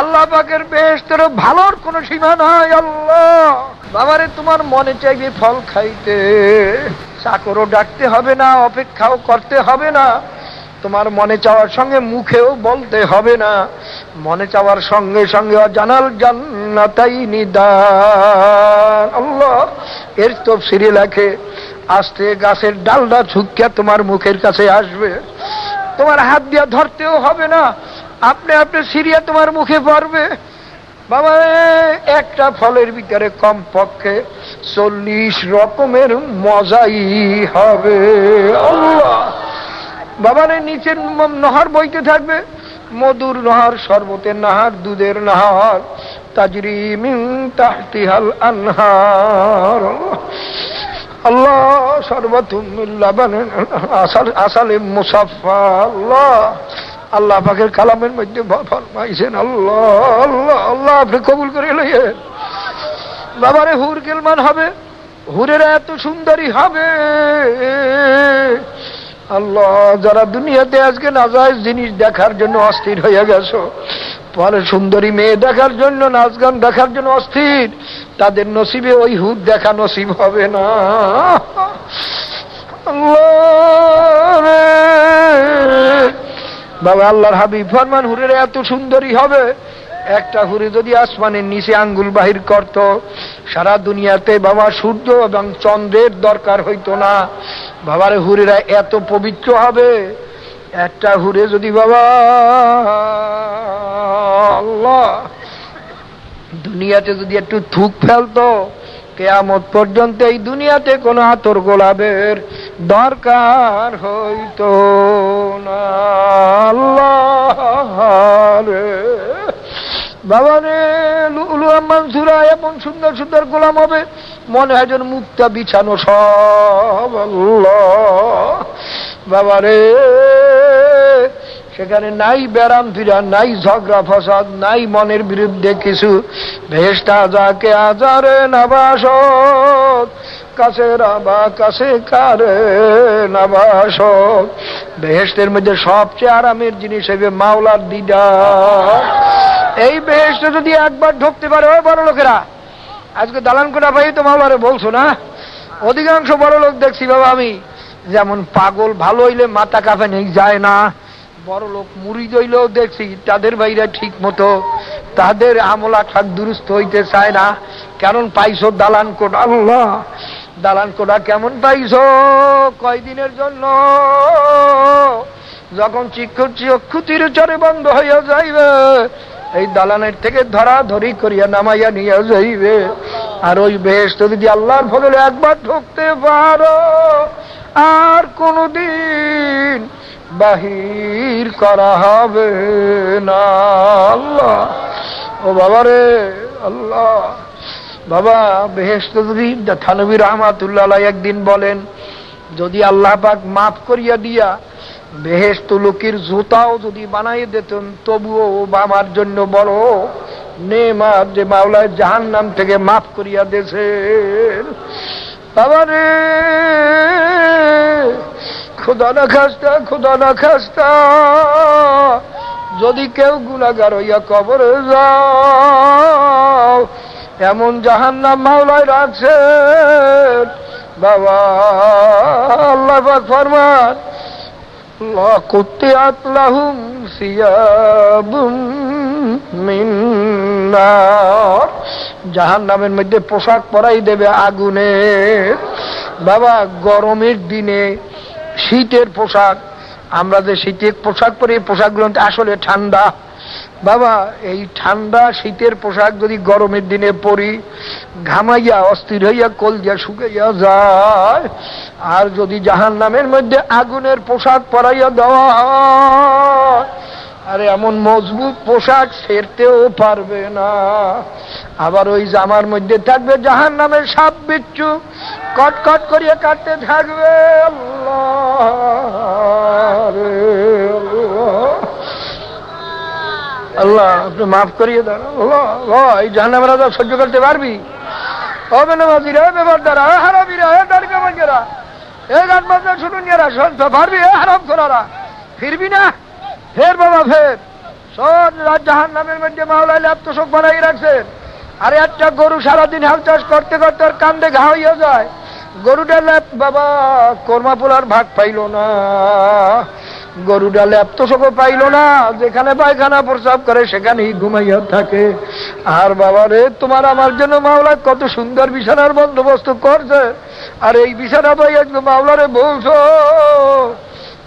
Speaker 1: আল্লাহ পাকের বেহেশতেরও ভালোর কোনো সীমা নাই। আল্লাহ বাবারে, তোমার মনে চাইবে ফল খাইতে, চাকরও ডাকতে হবে না, অপেক্ষাও করতে হবে না, তোমার মনে চাওয়ার সঙ্গে মুখেও বলতে হবে না, মনে চাওয়ার সঙ্গে সঙ্গে জানাল জান্নাতাইনি দান। আল্লাহ এর তাফসীরে লেখে, আস্তে গাছের ডালটা ঝুঁকিয়া তোমার মুখের কাছে আসবে, তোমার হাত দিয়া ধরতেও হবে না, আপনি আপনি সিরিয়া তোমার মুখে পড়বে। বাবা, একটা ফলের ভিতরে কমপক্ষে 40 রকমের মজাই হবে। আল্লাহ বাবারে, নিচের নহর বইতে থাকবে, মধুর নহর, শরবতের নহর, দুধের নহর, তাজরি মিন তাহতিহাল আনহার। আল্লাহ, শরবতুম মিন লাবানিন আসালিম মুসাফফা। আল্লাহ, আল্লাহ পাকের কালামের মধ্যে ফরমাইছেন, আল্লাহ আল্লাহ আল্লাহ, আপনি কবুল করে লইয়েন। বাবারে, হুর গিলমান হবে, হুরেরা এত সুন্দরী হবে। আল্লাহ, যারা দুনিয়াতে আজকে নাজায়েজ জিনিস দেখার জন্য অস্থির হয়ে গেছো, পরে সুন্দরী মেয়ে দেখার জন্য, নাচ গান দেখার জন্য অস্থির, তাদের নসিবে ওই হুর দেখা নসিব হবে না। আল্লাহ বাবা, আল্লাহর হাবিব ফরমান, হুরেরা এত সুন্দরী হবে, একটা হুরি যদি আসমানের নিচে আঙ্গুল বাহির করত, সারা দুনিয়াতে বাবা সূর্য এবং চন্দ্রের দরকার হইতো না। বাবার হুরিরা এত পবিত্র হবে। একটা হুরে যদি বাবা আল্লাহ দুনিয়াতে যদি একটু থুক ফেলতো, কিয়ামত পর্যন্ত এই দুনিয়াতে কোনো আতর গোলাপের দরকার হইতো না। আল্লাহ রে বাবা রে, লুলু মানসুরা এমন সুন্দর সুন্দর গোলাম হবে, মনে হয় যেন মুক্তা বিছানো সব। আল্লাহ বাবা রে, সেখানে নাই ব্যারাম ফিরা, নাই ঝগড়া ফসাদ, নাই মনের বিরুদ্ধে কিছু। ভেস্টা যাকে আজারে নাবাস, কাছে রাবা কাছে কারে নাবাস। বেহেশতের মধ্যে সবচেয়ে আরামের জিনিস হবে মাওলার দিদার। এই বেহেশতে যদি একবার ঢুকতে পারে, ওই বড় লোকেরা আজকে দালান কোটা ভাই তো মাওলারে বলছো না, অধিকাংশ বড় লোক দেখছি বাবা আমি, যেমন পাগল ভালো হইলে মাথা কাফে নেই যায় না, বড় লোক মুড়ি হইলেও দেখছি তাদের বাইরে ঠিক মতো তাদের আমল আখলাক দুরুস্ত হইতে চায় না। কেমন পাইছো দালান কোটা? আল্লাহ দালান কোটা কেমন পাইছো? কয়দিনের জন্য? যখন চক্ষুতির চরে বন্ধ হইয়া যাইবে, এই দালানের থেকে ধরাধরি করিয়া নামাইয়া নিয়ে যাইবে। আর ওই বেহেশতে যদি আল্লাহর ফজলে একবার ঢুকতে পারো, আর কোনদিন বাহির করা হবে না। আল্লাহ ও বাবা রে, আল্লাহ বাবা বেহেশতে যদি থানবী রহমাতুল্লাহ আলাইহি একদিন বলেন, যদি আল্লাহ পাক মাফ করিয়া দিয়া বেহেশত লোকের জুতাও যদি বানাই দিতেন, তবুও আমার জন্য বড় নেমাত যে মাওলায় জাহান্নাম থেকে মাফ করিয়া দিয়েছেন। বাবা রে খোদা না খাস্তা, খোদা না খাস্তা, যদি কেউ গুনাহগার হইয়া কবরে যাও, এমন জাহান্নাম মাওলায় রাখছেন বাবা। আল্লাহ পাক ফরমান, লাকুতিআত লাহুম সিয়াবুম মিন নার, জাহান্নামের মধ্যে পোশাক পরাই দেবে আগুনের। বাবা গরমের দিনে শীতের পোশাক, আমরা যে শীতের পোশাক পরি, পোশাকগুলো আসলে ঠান্ডা। বাবা এই ঠান্ডা শীতের পোশাক যদি গরমের দিনে পরি, ঘামাইয়া অস্থির হইয়া কলজা শুকাইয়া যায়। আর যদি জাহান্নামের মধ্যে আগুনের পোশাক পরাইয়া দেওয়া হয়, আরে এমন মজবুত পোশাক ছেড়তেও পারবে না। আবার ওই জামার মধ্যে থাকবে জাহান্নামের সাপ বিচ্ছু, কটকট করিয়া কাটতে থাকবে। আল্লাহ রে আল্লাহ, আপনি মাফ করিয়ে দেন। আল্লাহ এই জাহান্নামের আযাব সহ্য করতে পারবি? ও বেনামাজিরা, বেপরদারা, হারামিরা, দাড়িকামাঙ্গেরা, এই গান বাজনা শুনুন যারা, পারবি? হারাম করারা ফিরবি না? ফের বাবা ফের। সব জাহান্নামের মধ্যে মাওলায় ল্যাপতোষক বানাই রাখছেন। আরে একটা গরু সারাদিন হাল চাষ করতে করতে আর কান্দে ঘা হইয়া যায়, গরুটা ল্যাপ বাবা কর্মা পোলার ভাগ পাইল না, গরুটা ল্যাপতোষকও পাইল না, যেখানে পায়খানা প্রস্রাব করে সেখানেই ঘুমাইয়া থাকে। আর বাবা রে, তোমার আমার জন্য মাওলা কত সুন্দর বিছানার বন্দোবস্ত করছে, আর এই বিছানা পাই একদম মাওলারে বলছো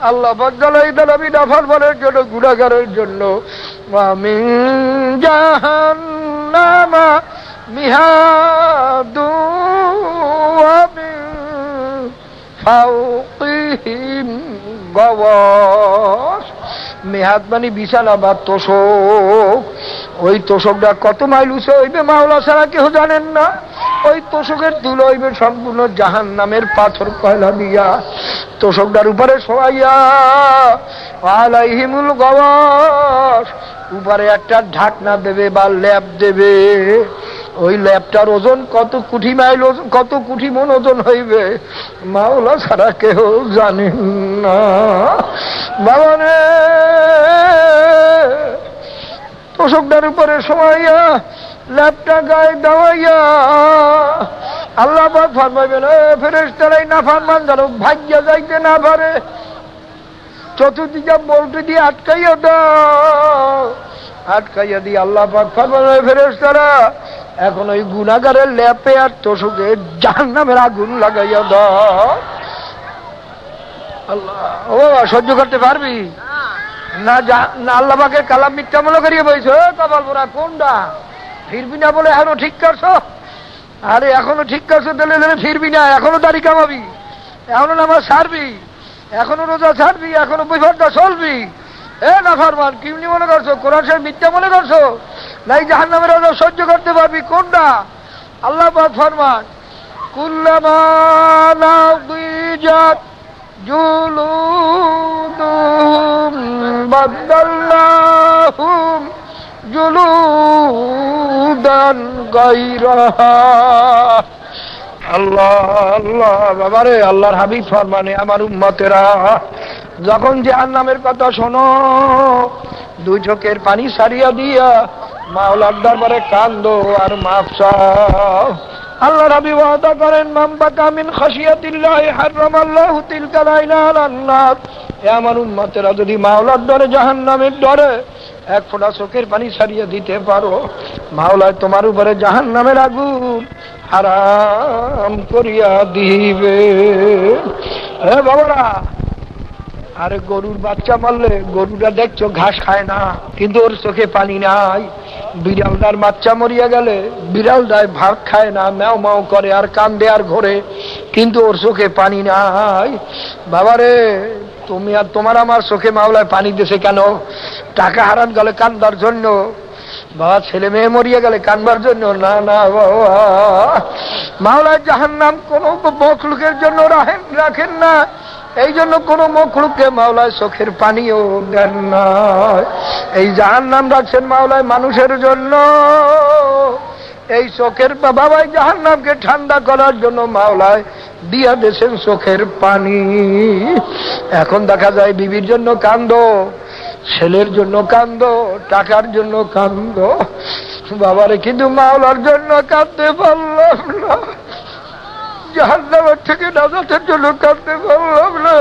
Speaker 1: আল্লাহ পাক গালাই দালাবি নাফরমানের জন্য, গুনাহগারের জন্য। মিন জাহান্নামা মিহাদু ওয়া মিন ফাওকিহিম গাওয়াশ। মেহাদ মানে বিছানা বা তোষক। ওই তোষকটা কত মাইল উঁচু হইবে মাওলা ছাড়া কেউ জানেন না। ওই তোষকের তুলো হইবে সম্পূর্ণ জাহান্নামের পাথর কয়লা দিয়া, তোষকটার উপরে শোয়াইয়া আলাইহিমুল গাওয়াশ, উপরে একটা ঢাকনা দেবে বা ল্যাপ দেবে। ওই ল্যাপটার ওজন কত কোটি মাইল, কত কোটি মন ওজন হইবে মাওলা ছাড়া কেউ জানেন না। বাবা রে, তোষকটার উপরে শোয়াইয়া ল্যাপটা গায়ে দেওয়াইয়া আল্লাহ পাক ফরমাইবেন, ফেরেশতারাই নাফরমান যেন ভাগ্যা যাইতে না পারে, চতুর্দিকে বলতে দিয়ে আটকাইয়া দাও। আটকাইয়া দিয়ে আল্লাহ পাক ফরমায় ফেরেশতারা এখন ওই গুনাহগারের লেপে আর তোষকে জাহান্নামের আগুন লাগাইয়া দাও। আল্লাহ, ও সহ্য করতে পারবি না? আল্লাহ পাকের কালাম মিথ্যা মনে করিয়ে বলছো কপাল পোড়া কোনটা? ফিরবি না বলে এখনো ঠিক করছো? আরে এখনো ঠিক করছো তাহলে ফিরবি না, এখনো দাড়ি কামাবি, এখনো নামাজ ছাড়বি, এখনো রোজা ছাড়বি, এখনো বিপদটা চলবি। এ না ফরমান কিমনি মনে করছো? কোরআন শরীফ মিথ্যা মনে করছো? নাই জাহান্নামের আযাব সহ্য করতে পারবি কোনটা? আল্লাহ পাক ফরমান কুল্লামা নাদিজাত জুলুদুহুম বাদদালনাহুম জুলুদান গায়রাহা। আল্লাহ আল্লাহ বাবারে, আল্লাহর হাবিব ফরমানে আমার উম্মতেরা যখন জাহান্নামের কথা শোনো দুই চোখের পানি সারিয়া দিয়া মাওলার দরবারে কান্দো আর মাফ চাও। আল্লাহর হাবিব ওয়াদা করেন মান বাকা মিন খাশিয়াতিল্লাহি হারামাল্লাহু তিলকাল আইনা আলান নার। এ আমার উম্মতেরা যদি মাওলার ডরে জাহান্নামের ডরে এক ফোঁটা চোখের পানি ছাড়িয়ে দিতে পারো, মাওলায় তোমার উপরে জাহান্নামের আগুন হারাম করিয়া দিবে। হে বাবারা, আরে গরুর বাচ্চা মারলে গরুটা দেখছো ঘাস খায় না, কিন্তু ওর চোখে পানি নাই। বিড়ালদার বাচ্চা মরিয়া গেলে বিড়ালদায় ভাত খায় না, ম্যাও ম্যাও করে আর কান্দে আর ঘোরে, কিন্তু ওর চোখে পানি নাই। বাবারে, তুমি আর তোমার আমার চোখে মাওলায় পানি দিছে কেন? টাকা হারান গেলে কান্দার জন্য, বাবা ছেলে মেয়ে মরিয়া গেলে কানবার জন্য না। না বাবা, মাওলায় জাহান্নাম কোন মখলুকের জন্য রাখেন না, এই জন্য কোন মখলুককে মাওলায় চোখের পানিও দেন না। এই জাহান্নাম রাখছেন মাওলায় মানুষের জন্য। এই চোখের বাবাই জাহান্নামকে ঠান্ডা করার জন্য মাওলায় দিয়া দিয়েছেন চোখের পানি। এখন দেখা যায় বিবির জন্য কান্দো, ছেলের জন্য কান্দো, টাকার জন্য কান্দো বাবারে, কিন্তু মাওলার জন্য কাঁদতে পারলাম না, জাহান্নামের থেকে নাজাতের জন্য কাঁদতে পারলাম না।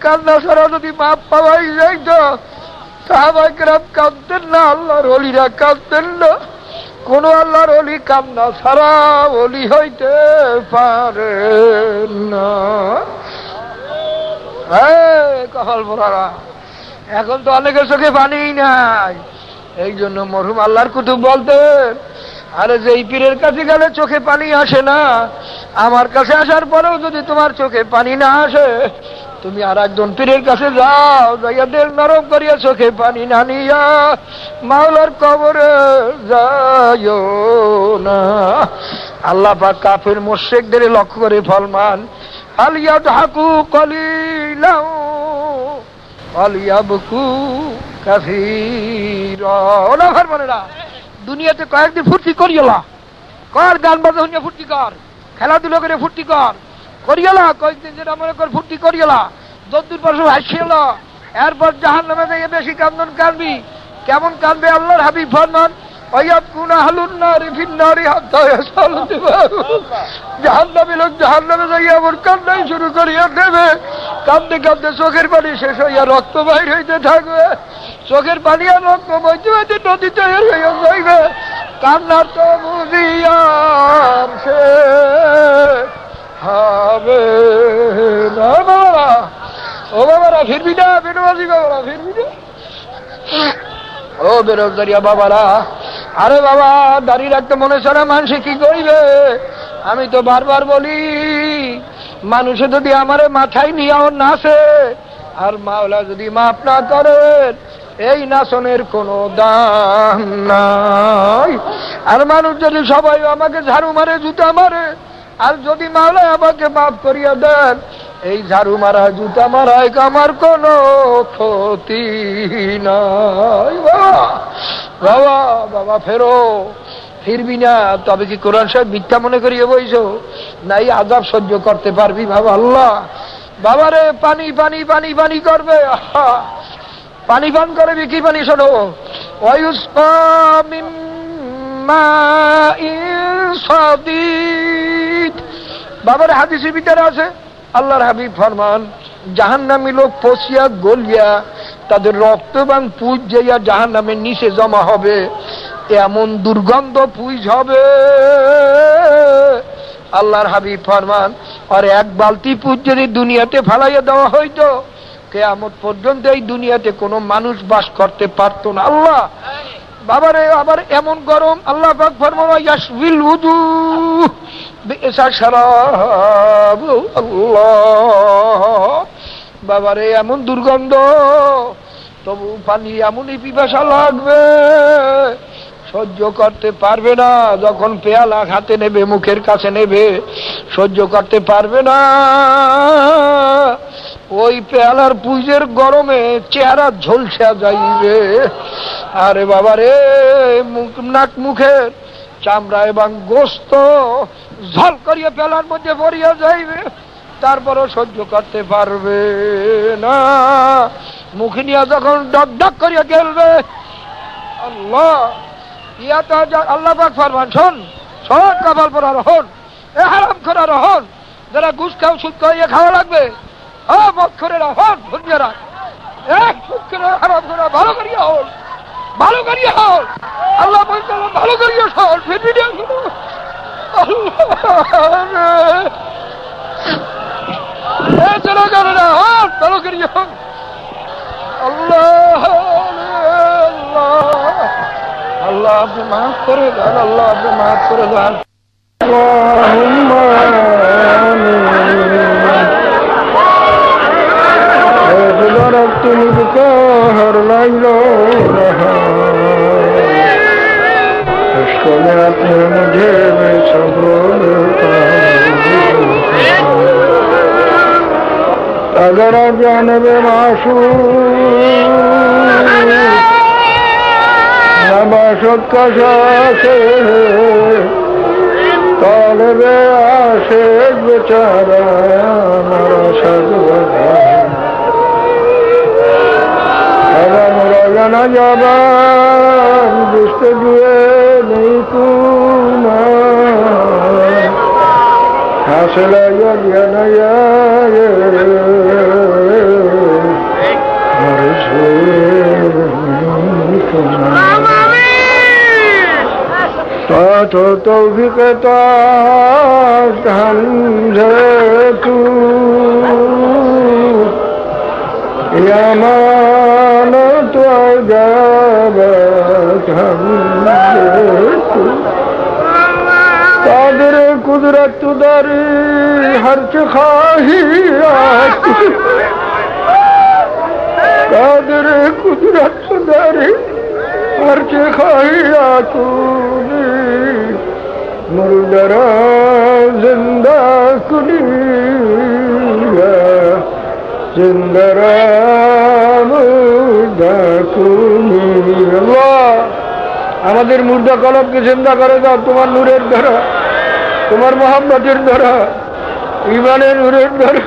Speaker 1: কান্না ছাড়া যদি মাপ পাওয়াই যাইত, সাহাবায়ে কেরাম কাঁদতেন না, আল্লাহর ওলিরা কাঁদতেন না। কোন আল্লাহর ওলি কান্না ছাড়া ওলি হইতে পারে না। কপাল পোড়ারা, এখন তো অনেকের চোখে পানি নাই। এই জন্য মরহুম আল্লাহর কুতুব বলতেন, আরে যেই পীরের কাছে গেলে চোখে পানি আসে না, আমার কাছে আসার পরেও যদি তোমার চোখে পানি না আসে, তুমি আর একজন পীরের কাছে যাও, যাইয়া দিল নরম করিয়া চোখে পানি না নিয়া মাওলার কবরে যাইও না। আল্লাহ পাক কাফের মুশরিকদের লক্ষ্য করে ফরমান আলিয়াদহাকু কলিলাও আলিয়াবকু কাসীরা। ওলা ফরমানেরা, দুনিয়াতে কয়েকদিন ফুর্তি করিয়লা, কর গান বাজনা হইয়া ফুর্তি কর, খেলাধুলা করে ফুর্তি কর, করিয়লা কয়েকদিন যেটা মনে কর ফুর্তি করিয়লা, যদ্দূর পর সব হাসিয়ল, এরপর জাহান্নামে যাইয়া বেশি কান্দন কাঁদবি। কেমন কাঁদবে? আল্লাহর হাবিব ফরমান ওয়ায়াবকুনা আহলুন নারি ফিন নারি হাত্তা ইয়াসালু। জাহান্নামী লোক জাহান্নামে যাইয়া আবার কান্নাই শুরু করিয়া দেবে, কাঁদতে কাঁদতে চোখের পানি শেষ হইয়া রক্ত বাইর হইতে থাকবে, চোখের পানি আর রক্ত বইতে বইতে নদীতে হইয়া যাইবে। কান্নার তো বুঝিয়ার সে হবে না। বাবারা, ও বাবারা ফিরবি না? বেনবাজি বাবারা ফিরবি না? ও বেরোজগারিয়া বাবারা, আরে বাবা দাঁড়িয়ে রাখতে মনে ছাড়া মানুষে কি করিবে? আমি তো বারবার বলি, মানুষে যদি আমারে মাথায় নিয়েও নাচে আর মাওলা যদি মাফ না করেন, এই নাচনের কোনো দাম নাই। আর মানুষ যদি সবাই আমাকে ঝাড়ু মারে, জুতা মারে, আর যদি মাওলা আমাকে মাফ করিয়া দেন, এই ঝাড়ু মারা জুতা মারায় আমার কোনো ক্ষতি নাই। বাবা বাবা ফেরো, ফিরবি না? তবে কি কোরআন সাহেব মিথ্যা মনে করিয়ে বইছো? নাই আযাব সহ্য করতে পারবি? বাবা আল্লাহ বাবারে, পানি পানি পানি পানি করবে, পানি পান করবি। কি পানি? শোনো, ওয়ায়ুসকা মিন মাইন সাদীদ। বাবার হাদিসের ভিতরে আছে, আল্লাহর হাবিব ফরমান জাহান্নামী লোক পচিয়া গলিয়া তাদের রক্ত এবং পুঁজ যাইয়া জাহান্নামের নিচে জমা হবে, এমন দুর্গন্ধ পুঁজ হবে। আল্লাহর হাবিব ফরমান, আর এক বালতি পুঁজ যদি দুনিয়াতে ফালাইয়া দেওয়া হইতো, কিয়ামত পর্যন্ত এই দুনিয়াতে কোনো মানুষ বাস করতে পারত না। আল্লাহ বাবারে, আবার এমন গরম, আল্লাহ পাক ফরমান, ইয়াশবিল উযু বি'সা শারাব। আল্লাহ বাবারে, এমন দুর্গন্ধ, তবু পানি এমনই পিপাসা লাগবে, সহ্য করতে পারবে না। যখন পেয়ালা হাতে নেবে, মুখের কাছে নেবে, সহ্য করতে পারবে না। ওই পেয়ালার পুঁজের গরমে চেহারা ঝলসে যাইবে। আরে বাবারে, নাক মুখের চামড়া এবং গোস্ত ঝল করিয়া পেয়ালার মধ্যে ভরিয়া যাইবে, তারপরও সহ্য করতে পারবে না। মুখ নিয়ে যখন ডক ডক করিয়া গেলবে, আল্লাহ ইয়াতে আল্লাহ পাক ফরমান, শোন শোন কপাল পরার হন, এ হারাম করার হন, যারা ঘুষ খাও সুদ খাইয়ে খাওয়া লাগবে, মদ করে হন, ভুঞ্জারা সুদ করে হারাম করা ভালো করিয়া হন, ভালো করিয়া হন। আল্লাহ বলতে ভালো করিয়া শোন, ভিডিও শুনো। চলো করে না হন, ভালো করিয়া হন। আল্লাহ আল্লাহ আল্লাহ, আপনি মাফ করে দেন, আল্লাহ আপনি মাফ করে দেন। हर लाइलो में अपने मुझे में अगर जानब माशूक नबाशत का शासे तालिबे आशिक बेचारा हमारा सजदा ना जबान गुफ्तगुए नहीं तूना हासिल या नया तो तौफीक हमसे तू या मानो तो कादिर कुदरत दारी हर्च खाहियात कादिर कुदरत दारी हर्च खाहियात मुर्दरा जिंदा कुनी जिंदरा मुर्दा कुनी। अल्लाह আমাদের মুর্দা কলবকে জিন্দা করে দাও তোমার নূরের দ্বারা, তোমার মহব্বতের দ্বারা, ঈমানের নূরের দ্বারা।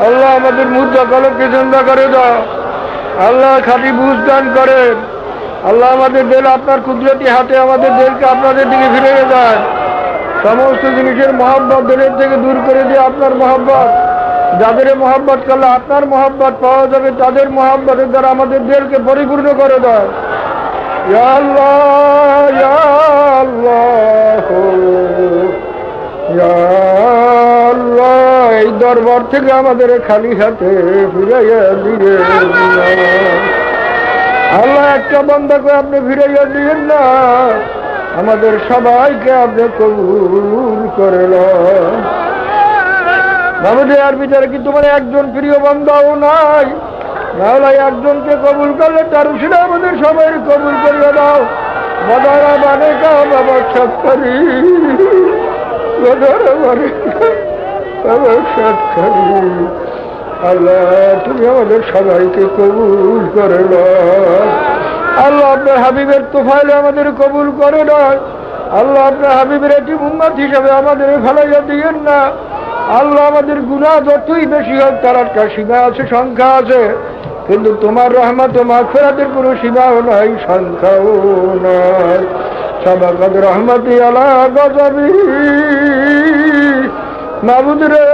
Speaker 1: আল্লাহ আমাদের মুর্দা কলবকে জিন্দা করে দাও। আল্লাহ খাঁটি বুঝ দান করেন। আল্লাহ আমাদের দিল আপনার কুদরতি হাতে, আমাদের দিলকে আপনাদের দিকে ফিরে দেন। সমস্ত জিনিসের মহব্বত দিলের থেকে দূর করে দিয়ে আপনার মহব্বত, যাদের মহব্বত করলে আপনার মহব্বত পাওয়া যাবে, তাদের মহব্বতের দ্বারা আমাদের দিলকে পরিপূর্ণ করে দেয়। ইয়া আল্লাহ ইয়া আল্লাহ ইয়া আল্লাহ, এই দরবার থেকে আমাদের খালি হাতে ফিরাইয়া দিয়ে আল্লাহ, একটা বান্দাকে আপনি ফিরাইয়া দিয়েন না, আমাদের সবাইকে আপনি কবুল করে নেন। আর ভিতরে কি তোমার একজন প্রিয় বান্দাও নাই? নাহলে একজনকে কবুল করলে তার উশিলা আমাদের সবাই কবুল করে দাও। বদারা মানে কা বাবা সৎকারী, বদারা মানে বাবা সৎকারী। আল্লাহ তুমি আমাদের সবাইকে কবুল করে নাও। আল্লাহ আপনার হাবিবের তোফাইলে আমাদের কবুল করে নাও। আল্লাহ আপনার হাবিবের একটি উম্মত হিসাবে আমাদের ফেলাইয়া দিয়েন না। আল্লাহ আমাদের গুনাহ যতই বেশি হোক তার একটা সীমা আছে, সংখ্যা আছে, কিন্তু তোমার রহমত ও মাগফিরাতের কোনো সীমাও নাই, সংখ্যাও নাই। সাবাকাত রহমতি আলা গজবি মাবুদ রে,